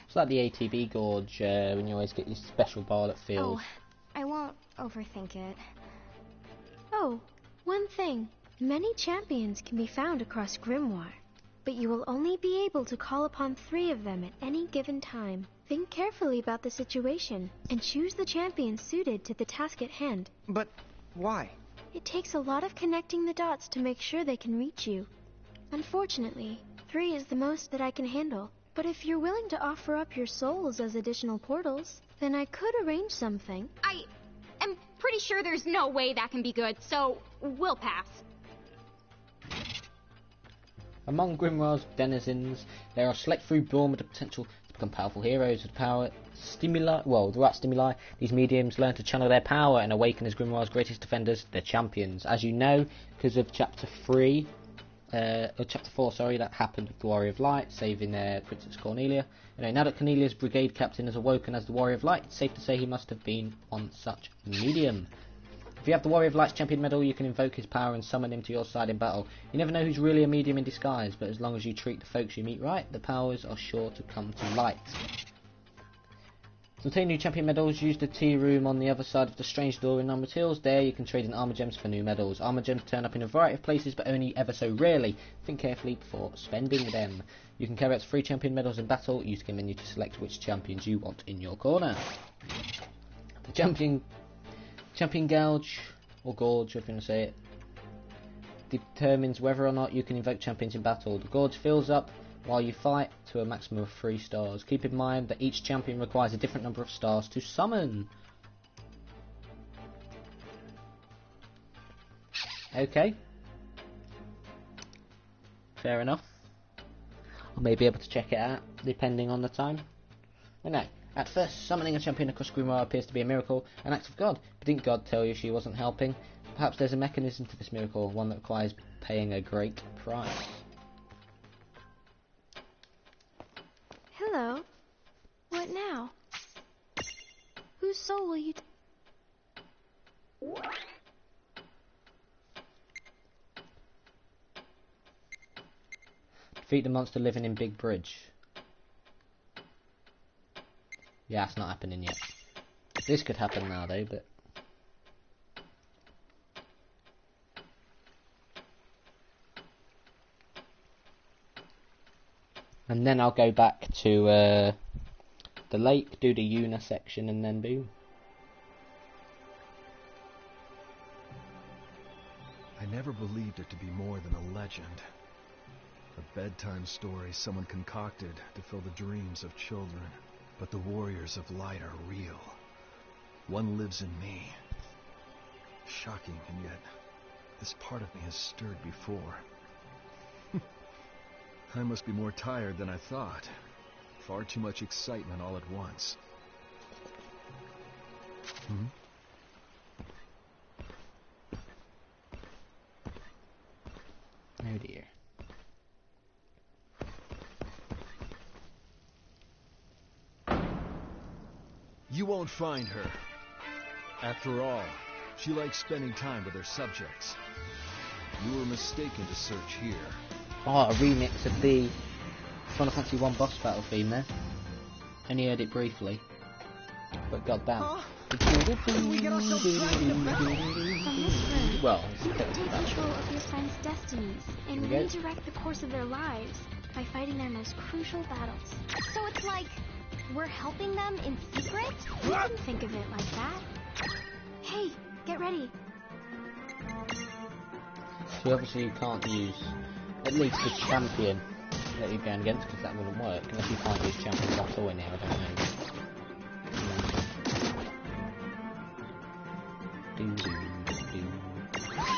A: It's like the ATB Gorge when you always get your special bar that feels.
D: Oh, I won't overthink it.
E: Oh, one thing. Many champions can be found across Grimoire, but you will only be able to call upon 3 of them at any given time. Think carefully about the situation, and choose the champion suited to the task at hand.
B: But why?
E: It takes a lot of connecting the dots to make sure they can reach you. Unfortunately, 3 is the most that I can handle. But if you're willing to offer up your souls as additional portals, then I could arrange something.
F: I am pretty sure there's no way that can be good, so we'll pass.
A: Among Grimoire's denizens, there are select few born with the potential to become powerful heroes with power stimuli. Well, the right stimuli, these mediums learn to channel their power and awaken as Grimoire's greatest defenders, their champions. As you know, because of Chapter 4, sorry, that happened with the Warrior of Light, saving Princess Cornelia. Now that Cornelia's brigade captain has awoken as the Warrior of Light, it's safe to say he must have been on such medium. If you have the Warrior of Light's champion medal, you can invoke his power and summon him to your side in battle. You never know who's really a medium in disguise, but as long as you treat the folks you meet right, the powers are sure to come to light. To obtain new champion medals, use the tea room on the other side of the strange door in Number Hills. There you can trade in armor gems for new medals. Armor gems turn up in a variety of places, but only ever so rarely. Think carefully before spending them. You can carry out 3 champion medals in battle. Use the game menu to select which champions you want in your corner. The champion gouge, or gorge, if you want to say it, determines whether or not you can invoke champions in battle. The gorge fills up while you fight to a maximum of 3 stars. Keep in mind that each champion requires a different number of stars to summon. Okay. Fair enough. I may be able to check it out, depending on the time. Well, no. At first, summoning a champion across Grimoire appears to be a miracle, an act of God. But didn't God tell you she wasn't helping? Perhaps there's a mechanism to this miracle, one that requires paying a great price.
E: Hello. What now? Whose soul will you...
A: Defeat the monster living in Big Bridge. Yeah, it's not happening yet. This could happen now though, but... And then I'll go back to the lake, do the Yuna section, and then boom.
G: I never believed it to be more than a legend. A bedtime story someone concocted to fill the dreams of children. But the warriors of light are real. One lives in me. Shocking, and yet this part of me has stirred before. I must be more tired than I thought. Far too much excitement all at once.
A: Oh dear.
G: You won't find her. After all, she likes spending time with her subjects. You were mistaken to search here.
A: Oh, a remix of the Final Fantasy 1 boss battle theme there. Only heard it briefly. But goddamn.
B: We get ourselves dragged into battle.
E: From this room,
A: Well,
E: you can take control of your friends' destinies and
A: Here we go.
E: redirect the course of their lives by fighting their most crucial battles.
D: So it's like we're helping them in secret?
E: You can think of it like that. Hey, get ready.
A: so obviously you can't use at least the champion that you're going against, because that wouldn't work unless you can't use champions at all in here, I don't know.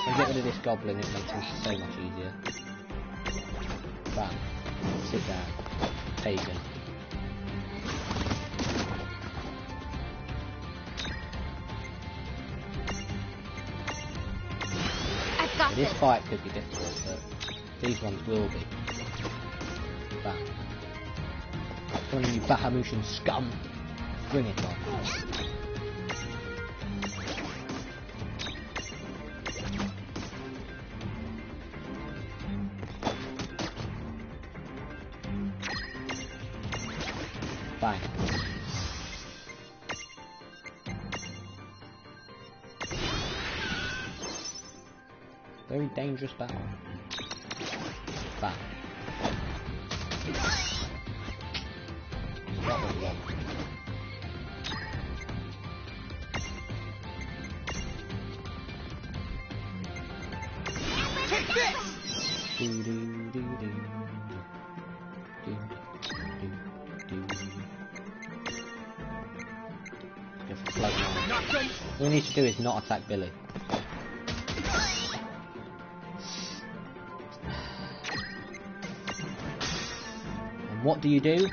A: And get rid of this goblin, it makes it so much easier. Bam. Sit down. Pagan.
D: I've got
A: This
D: this.
A: fight could be difficult, but these ones will be. Bam. Come on, you Bahamutian scum! Bring it on. Bang. Very dangerous battle. Bang. That was long.
B: Take this!
A: Do do do do. Do do do. Go for float now.
B: Not done.
A: All we need to do is not attack Billy. And what do? Bitch.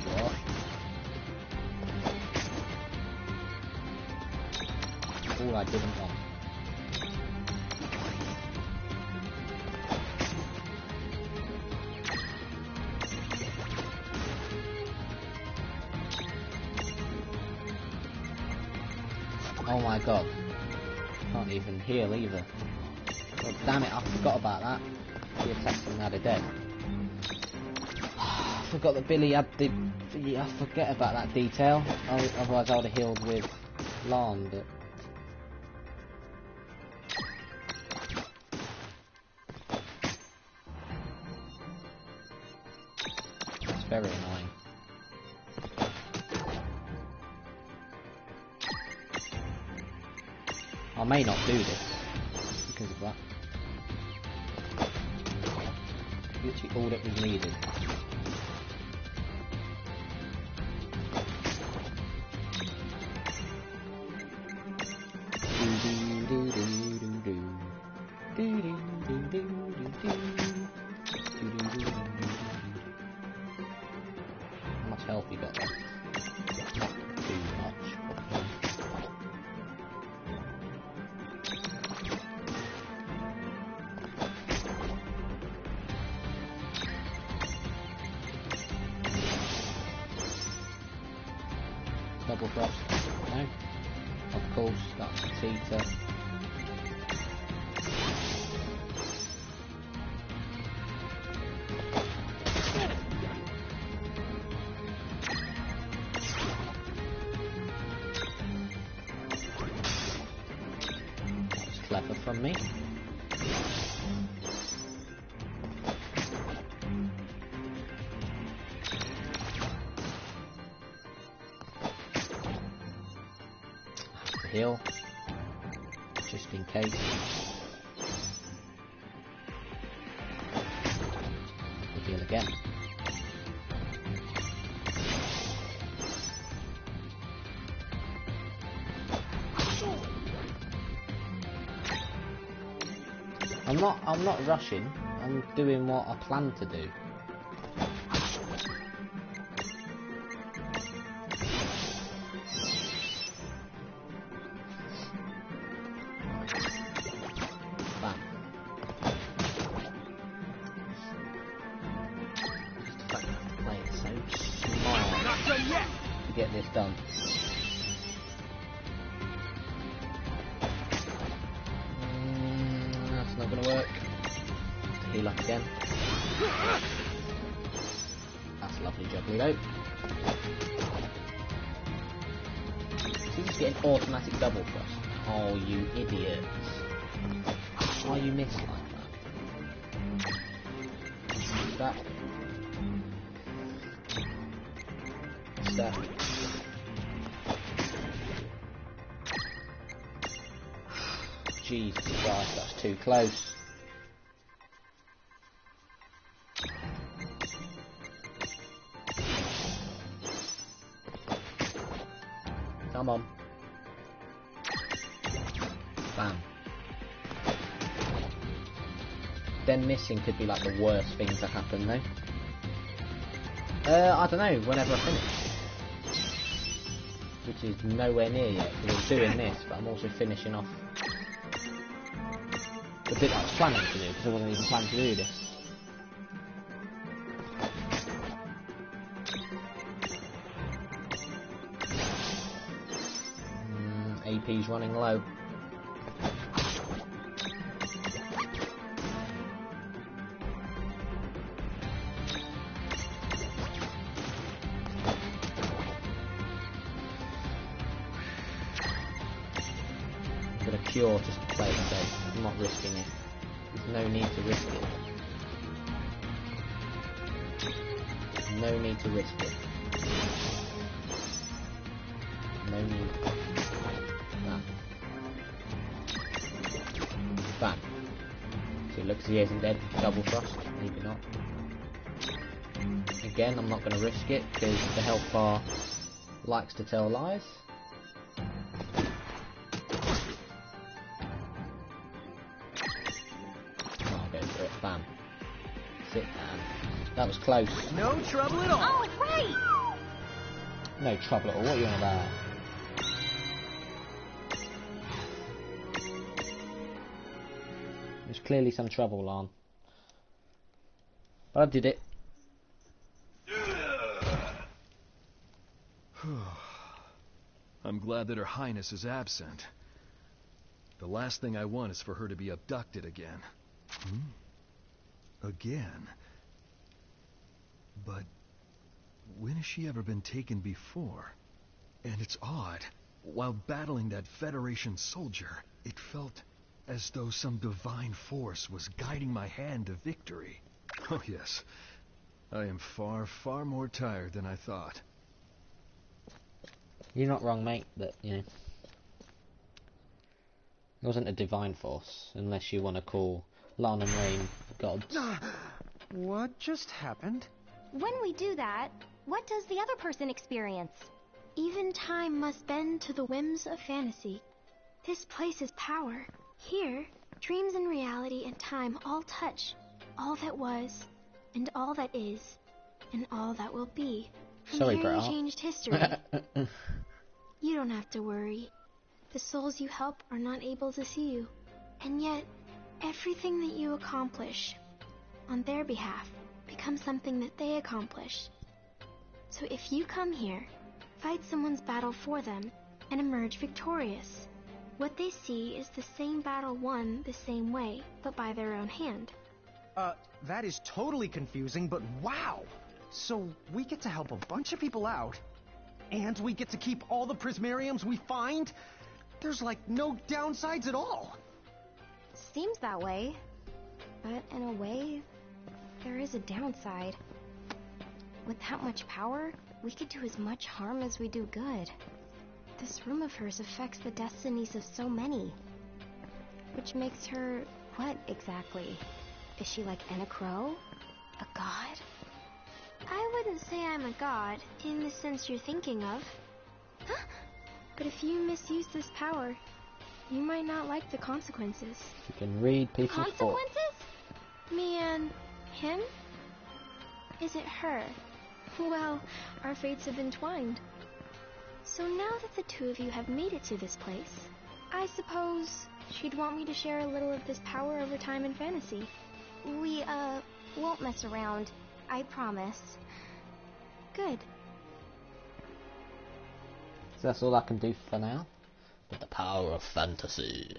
A: What? All I didn't want. Oh my god. Can't even heal either. God damn it, I forgot about that. He attacks him now they're dead. I forgot that Billy had the... I forget about that detail. Otherwise I would have healed with Lan, but... It's very annoying. I may not do this because of that. Literally all that was needed. How much health you got left? Not too much, probably. Double frost? No? Of course, that's Tita. That was clever from me. heal, just in case. We'll heal again. I'm not rushing. I'm doing what I plan to do. Bam. Just the fact that I have to play it so smart to get this done. That's not gonna work. Heal up again. That's lovely juggly though. So you just get an automatic double thrust. Oh, you idiots. Why you miss like that? That. That. Jesus Christ, that's too close. Come on. Bam. Them missing could be like the worst thing to happen though. I don't know, whenever I finish. Which is nowhere near yet, because I'm doing this, but I'm also finishing off the bit I was planning to do, because I wasn't even planning to do this. AP's running low. I'm gonna cure just to play it safe. I'm not risking it. There's no need to risk it. No need to risk it. No need. Bam. So it looks as he isn't dead. Double thrust. Maybe not. Again, I'm not going to risk it because the health bar likes to tell lies. I'll go for it. Bam. Sit down. That was close.
B: No trouble at all.
F: Oh, right!
A: No trouble at all. What are you on about? There's clearly some trouble on. But I did it.
G: I'm glad that Her Highness is absent. The last thing I want is for her to be abducted again. Again? But when has she ever been taken before? And it's odd. While battling that Federation soldier, it felt as though some divine force was guiding my hand to victory. Oh yes, I am far, far more tired than I thought.
A: You're not wrong, mate, but, you know. It wasn't a divine force, unless you want to call Lan and Rain gods.
B: What just happened?
D: When we do that, what does the other person experience?
E: Even time must bend to the whims of fantasy. This place is power. Here, dreams and reality and time all touch. All that was, and all that is, and all that will be. From
A: Sorry,
E: here
A: Brat.
E: you changed history. You don't have to worry. The souls you help are not able to see you. And yet, everything that you accomplish on their behalf becomes something that they accomplish. So if you come here, fight someone's battle for them, and emerge victorious, what they see is the same battle won the same way, but by their own hand.
B: That is totally confusing, but wow! So we get to help a bunch of people out, and we get to keep all the Prismariums we find? There's like no downsides at all!
D: Seems that way. But in a way, there is a downside. With that much power, we could do as much harm as we do good. This room of hers affects the destinies of so many. Which makes her what exactly? Is she like Enna Crow? A god?
E: I wouldn't say I'm a god, in the sense you're thinking of. But if you misuse this power, you might not like the consequences.
A: You can read people's thoughts.
E: Consequences? Me and him? Is it her? Well, our fates have entwined. So now that the two of you have made it to this place, I suppose she'd want me to share a little of this power over time and fantasy.
D: We, won't mess around. I promise.
E: Good.
A: So that's all I can do for now. But the power of fantasy.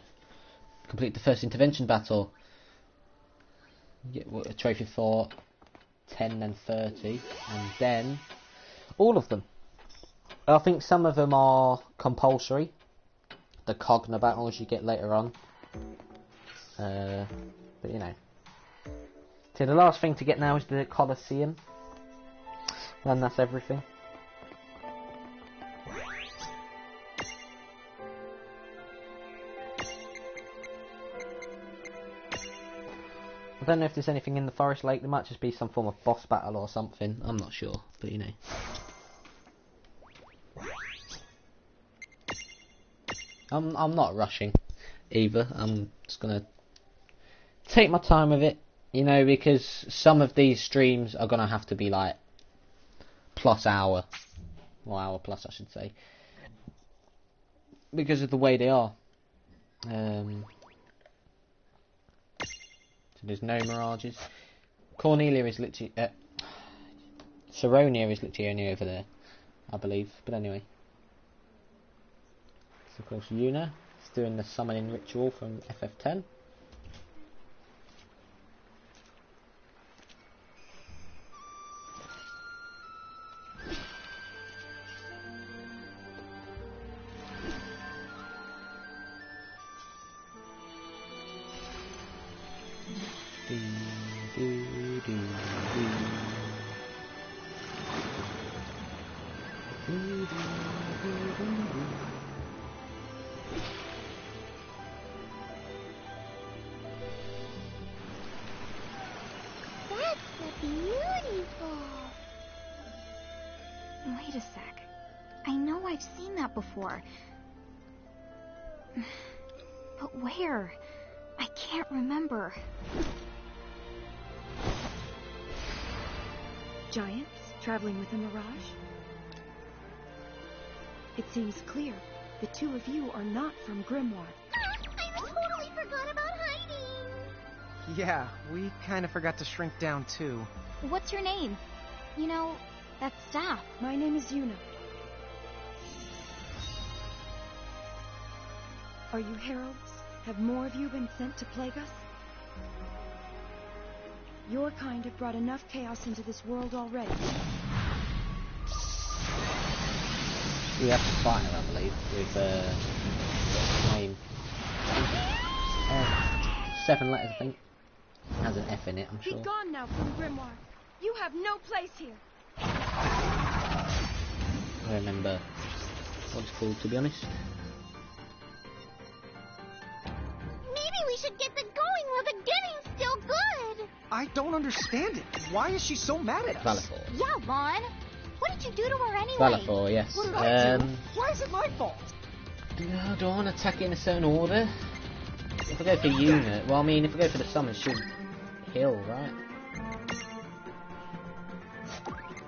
A: Complete the first intervention battle. Get a trophy for 10 and 30. And then all of them. I think some of them are compulsory. The Cogna battles you get later on. But you know. So the last thing to get now is the Colosseum. And that's everything. I don't know if there's anything in the Forest Lake. There might just be some form of boss battle or something. I'm not sure, but you know. I'm not rushing either. I'm just gonna take my time with it, you know, because some of these streams are gonna have to be like plus hour, or hour plus I should say, because of the way they are. So there's no mirages. Cornelia is literally, Saronia is literally only over there, I believe. But anyway. So of course Yuna is doing the summoning ritual from FF10.
F: Wait a sec. I know I've seen that before. But where? I can't remember.
H: Giants traveling with a mirage? It seems clear. The two of you are not from Grimoire.
C: I totally forgot about hiding.
B: Yeah, we kind of forgot to shrink down too.
F: What's your name? You know, that staff.
H: My name is Yuna. Are you heralds? Have more of you been sent to plague us? Your kind have brought enough chaos into this world already.
A: We have to fight her, I believe, with name. 7 letters, I think. Has an F in it, I'm sure.
H: Be gone now from Grimoire. You have no place here.
A: I don't remember what it's called, to be honest.
C: Maybe we should get the going while the getting's still good.
B: I don't understand it. Why is she so mad at us?
A: Valefor.
C: Yeah, Vaughn. What did you do to her anyway?
A: Valefor, yes.
B: What did I do? Why is it my fault?
A: Do I want to attack it in a certain order? If I go for unit, well, I mean, if I go for the summon, she'll heal, right?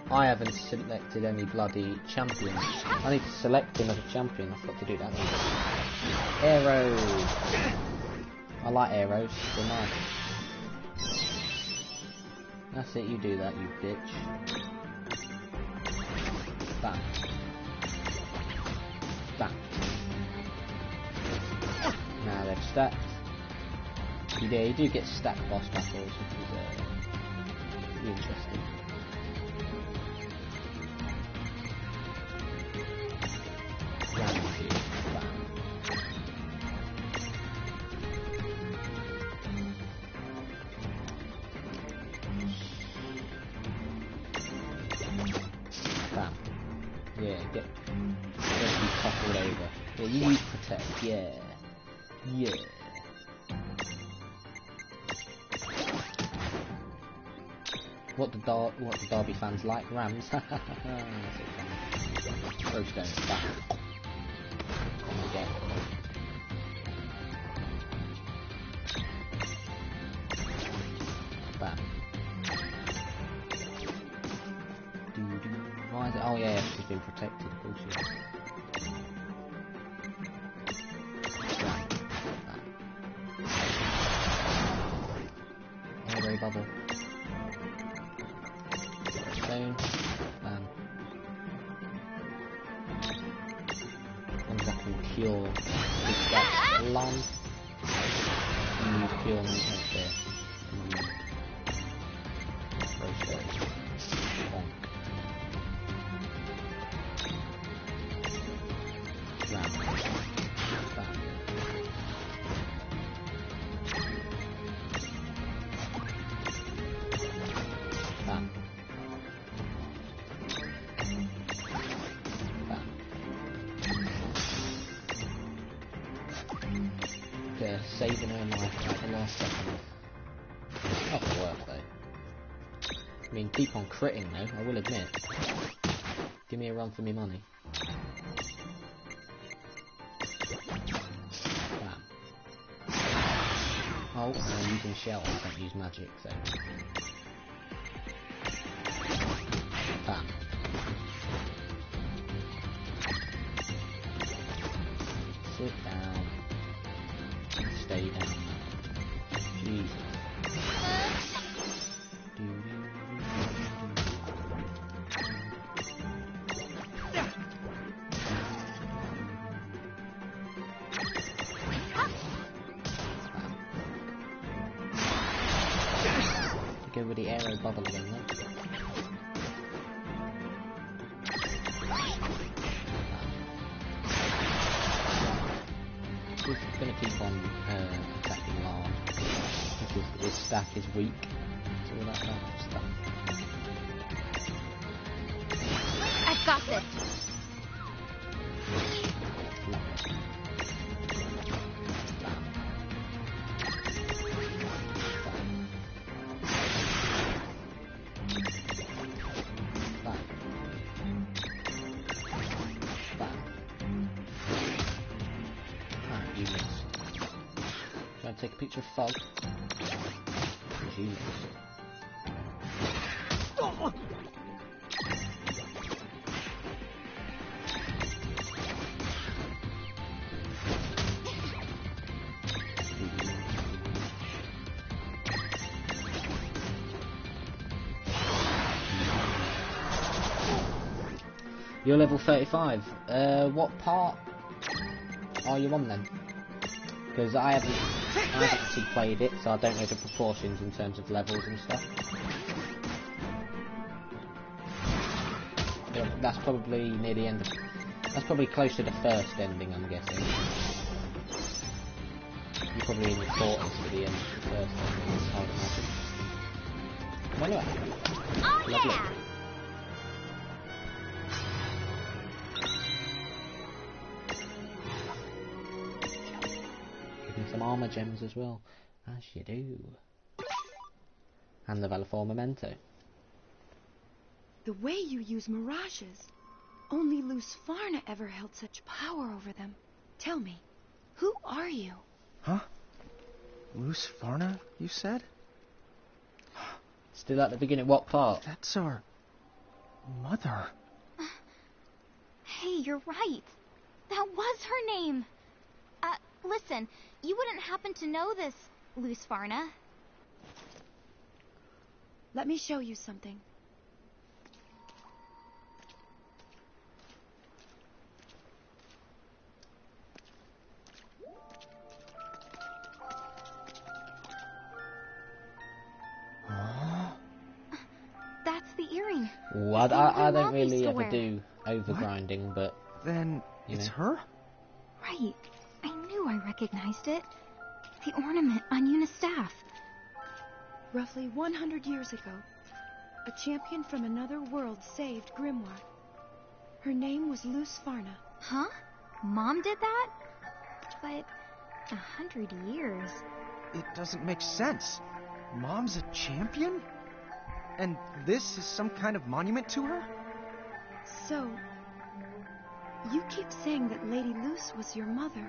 A: I haven't selected any bloody champions. I need to select him as a champion. I've got to do that one. Arrows. I like arrows. They're nice. That's it. You do that, you bitch. Bam. Bam. Now they've stacked. Yeah, you do get stacked boss battles, which is interesting. toppled over. Yeah, you use protect. Yeah. Yeah. What do Derby fans like? Rams. So funny. Throw stone. Bam. Again. Bam. Why is it? Oh yeah, she's been protected. Of course she is. Airway bubble. Stone. Bam. And that can cure. Is that lump? And use cure movement there. Throw stone. Bonk. Ram. Bam. Bam. Bam. Okay, saving her life at the last second. Not gonna work though. I mean, keep on critting though, I will admit. Give me a run for me money. Bam. Oh, I'm using shell, I don't use magic, so... Bam. Sit down. Stay down. Jesus. Go with the arrow bubble again, then. Just gonna keep on attacking Larn because his stack is weak. So all that kind of stuff.
F: I've got this.
A: Take a picture of Fog. Jesus. You're level 35. What part are you on then? Because I haven't actually played it, so I don't know the proportions in terms of levels and stuff. Yeah, that's probably near the end of... That's probably close to the first ending, I'm guessing. You're probably in the quarters to the end of the first ending, I would imagine. Anyway.
C: Oh
A: Lovely.
C: yeah!
A: Some armor gems as well, as you do. And the Valifor memento.
H: The way you use mirages. Only Lusfarna ever held such power over them. Tell me, who are you?
B: Huh? Lusfarna, you said?
A: Still at the beginning, what part?
B: That's our... mother.
F: Hey, you're right. That was her name. Listen, you wouldn't happen to know this, Lusfarna.
H: Let me show you something.
F: That's the earring.
A: Ooh, I don't really ever do overgrinding, but...
B: Then it's her?
F: Right. I knew I recognized it. The ornament on Yuna's staff.
H: Roughly 100 years ago, a champion from another world saved Grimoire. Her name was Lusfarna.
F: Huh? Mom did that? But 100 years.
B: It doesn't make sense. Mom's a champion? And this is some kind of monument to her?
H: So, you keep saying that Lady Luce was your mother.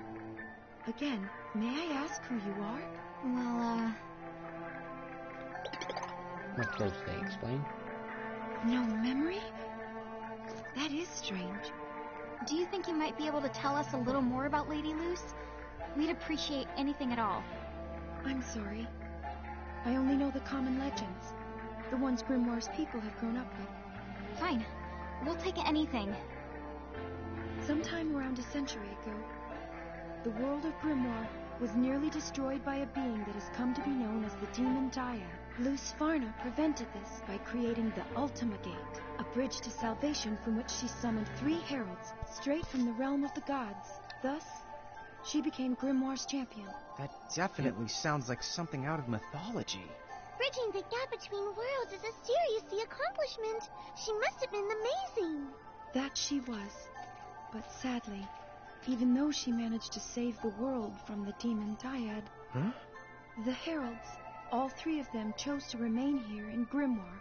H: Again, may I ask who you are?
F: Well,
A: What does they explain?
H: No memory? That is strange.
F: do you think you might be able to tell us a little more about Lady Luce? We'd appreciate anything at all.
H: I'm sorry. I only know the common legends. The ones Grimoire's people have grown up with.
F: Fine. We'll take anything.
H: Sometime around a century ago, the world of Grimoire was nearly destroyed by a being that has come to be known as the Demon Dyad. Luce Farna prevented this by creating the Ultima Gate, a bridge to salvation from which she summoned 3 heralds straight from the realm of the gods. Thus, she became Grimoire's champion.
B: That definitely sounds like something out of mythology.
C: Bridging the gap between worlds is a serious accomplishment. She must have been amazing.
H: That she was. But sadly, even though she managed to save the world from the Demon Dyad,
B: Huh?
H: the heralds, all 3 of them chose to remain here in Grimoire.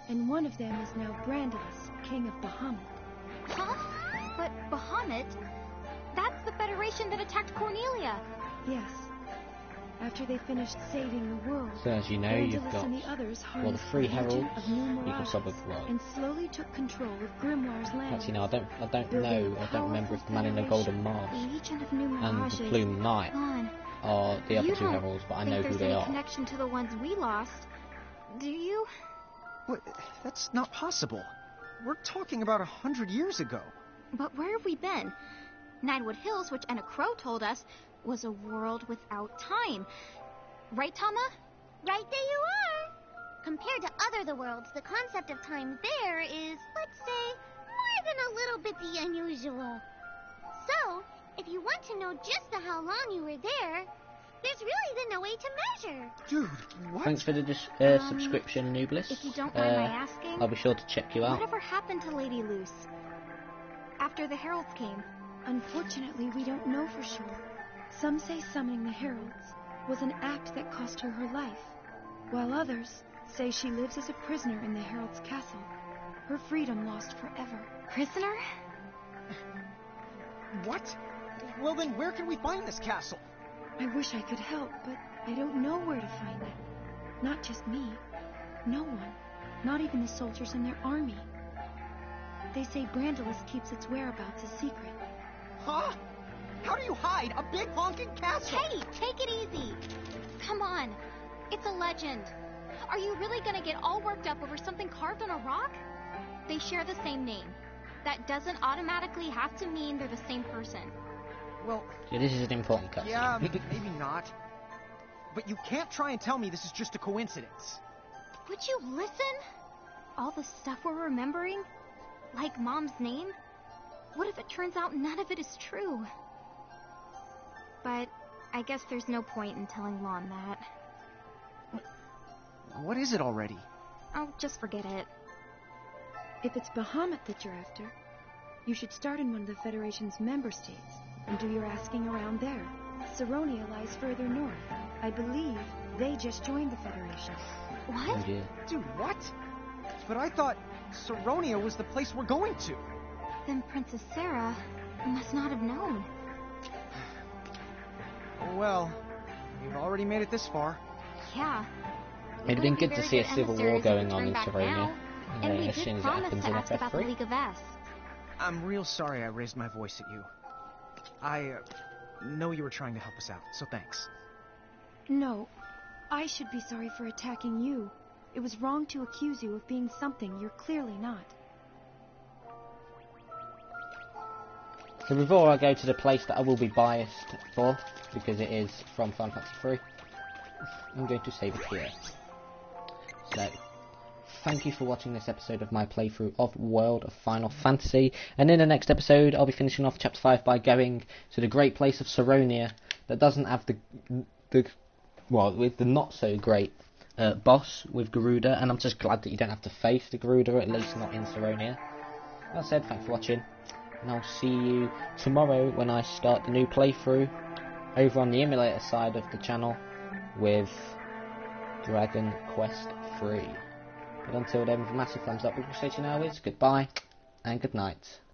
H: And one of them is now Brandalus, King of Bahamut.
F: Huh? But Bahamut? That's the Federation that attacked Cornelia.
H: Yes. After they finished saving the world,
A: So as you know, you've
H: Brandalus
A: got
H: and the others
A: well, the
H: harnessed
A: 3
H: Legion
A: heralds.
H: of New
A: You can
H: Mirages
A: sub of well.
H: and slowly took control of Grimoire's land.
A: Actually, no, I don't
H: Building
A: know.
H: a
A: I don't remember
H: powerful
A: if the man in the golden mask
F: Legion of New
A: and
F: Mirages.
A: the Plume Knight
F: Lon,
A: are the other
F: you
A: 2
F: don't
A: heralds, but I
F: think
A: know who
F: there's
A: they
F: any
A: are.
F: connection to the ones we lost, do you?
B: What? That's not possible. We're talking about 100 years ago.
F: But where have we been? Ninewood Hills, which Enna Crow told us, was a world without time. Right, Tama?
C: Right there you are. Compared to other worlds, the concept of time there is, let's say, more than a little bit the unusual. So, if you want to know just how long you were there, there's really then no way to measure.
B: Dude, what?
A: Thanks for the subscription, Nooblis.
F: If you don't mind my asking,
A: I'll be sure to check you out.
F: whatever happened to Lady Luce? After the heralds came.
H: Unfortunately, we don't know for sure. Some say summoning the heralds was an act that cost her her life, while others say she lives as a prisoner in the herald's castle, her freedom lost forever.
F: Prisoner?
B: What? Well then, where can we find this castle?
H: I wish I could help, but I don't know where to find it. Not just me. No one. Not even the soldiers in their army. They say Brandalus keeps its whereabouts a secret.
B: Huh? How do you hide a big honking castle?
F: Hey, take it easy. Come on. It's a legend. Are you really gonna get all worked up over something carved on a rock? They share the same name. That doesn't automatically have to mean they're the same person.
B: Well,
A: Yeah, this is an important cutscene.
B: yeah, maybe not. But you can't try and tell me this is just a coincidence.
F: Would you listen? All the stuff we're remembering? Like Mom's name? What if it turns out none of it is true? But I guess there's no point in telling Lon that.
B: What is it already?
F: Oh, just forget it.
H: If it's Bahamut that you're after, you should start in one of the Federation's member states and do your asking around there. Saronia lies further north. I believe they just joined the Federation.
F: What?
A: Oh dear.
B: Dude, what? But I thought Saronia was the place we're going to.
F: Then Princess Sarah must not have known.
B: Oh well, we've already made it this far.
F: Yeah.
A: It'd been good to see a civil war going on in Saronia.
F: And we
A: As soon
F: did
A: as it
F: promise
A: happens
F: to
A: in
F: ask about the
A: FF3.
F: League of S.
B: I'm real sorry I raised my voice at you. I know you were trying to help us out, so thanks.
H: No, I should be sorry for attacking you. It was wrong to accuse you of being something you're clearly not.
A: So before I go to the place that I will be biased for, because it is from Final Fantasy 3, I'm going to save it here. So, thank you for watching this episode of my playthrough of World of Final Fantasy, and in the next episode I'll be finishing off Chapter 5 by going to the great place of Saronia that doesn't have with the not so great boss with Garuda, and I'm just glad that you don't have to face the Garuda, at least not in Saronia. That said, thanks for watching, and I'll see you tomorrow when I start the new playthrough over on the emulator side of the channel with Dragon Quest III. But until then, with a massive thumbs up, we will say to you now is goodbye and good night.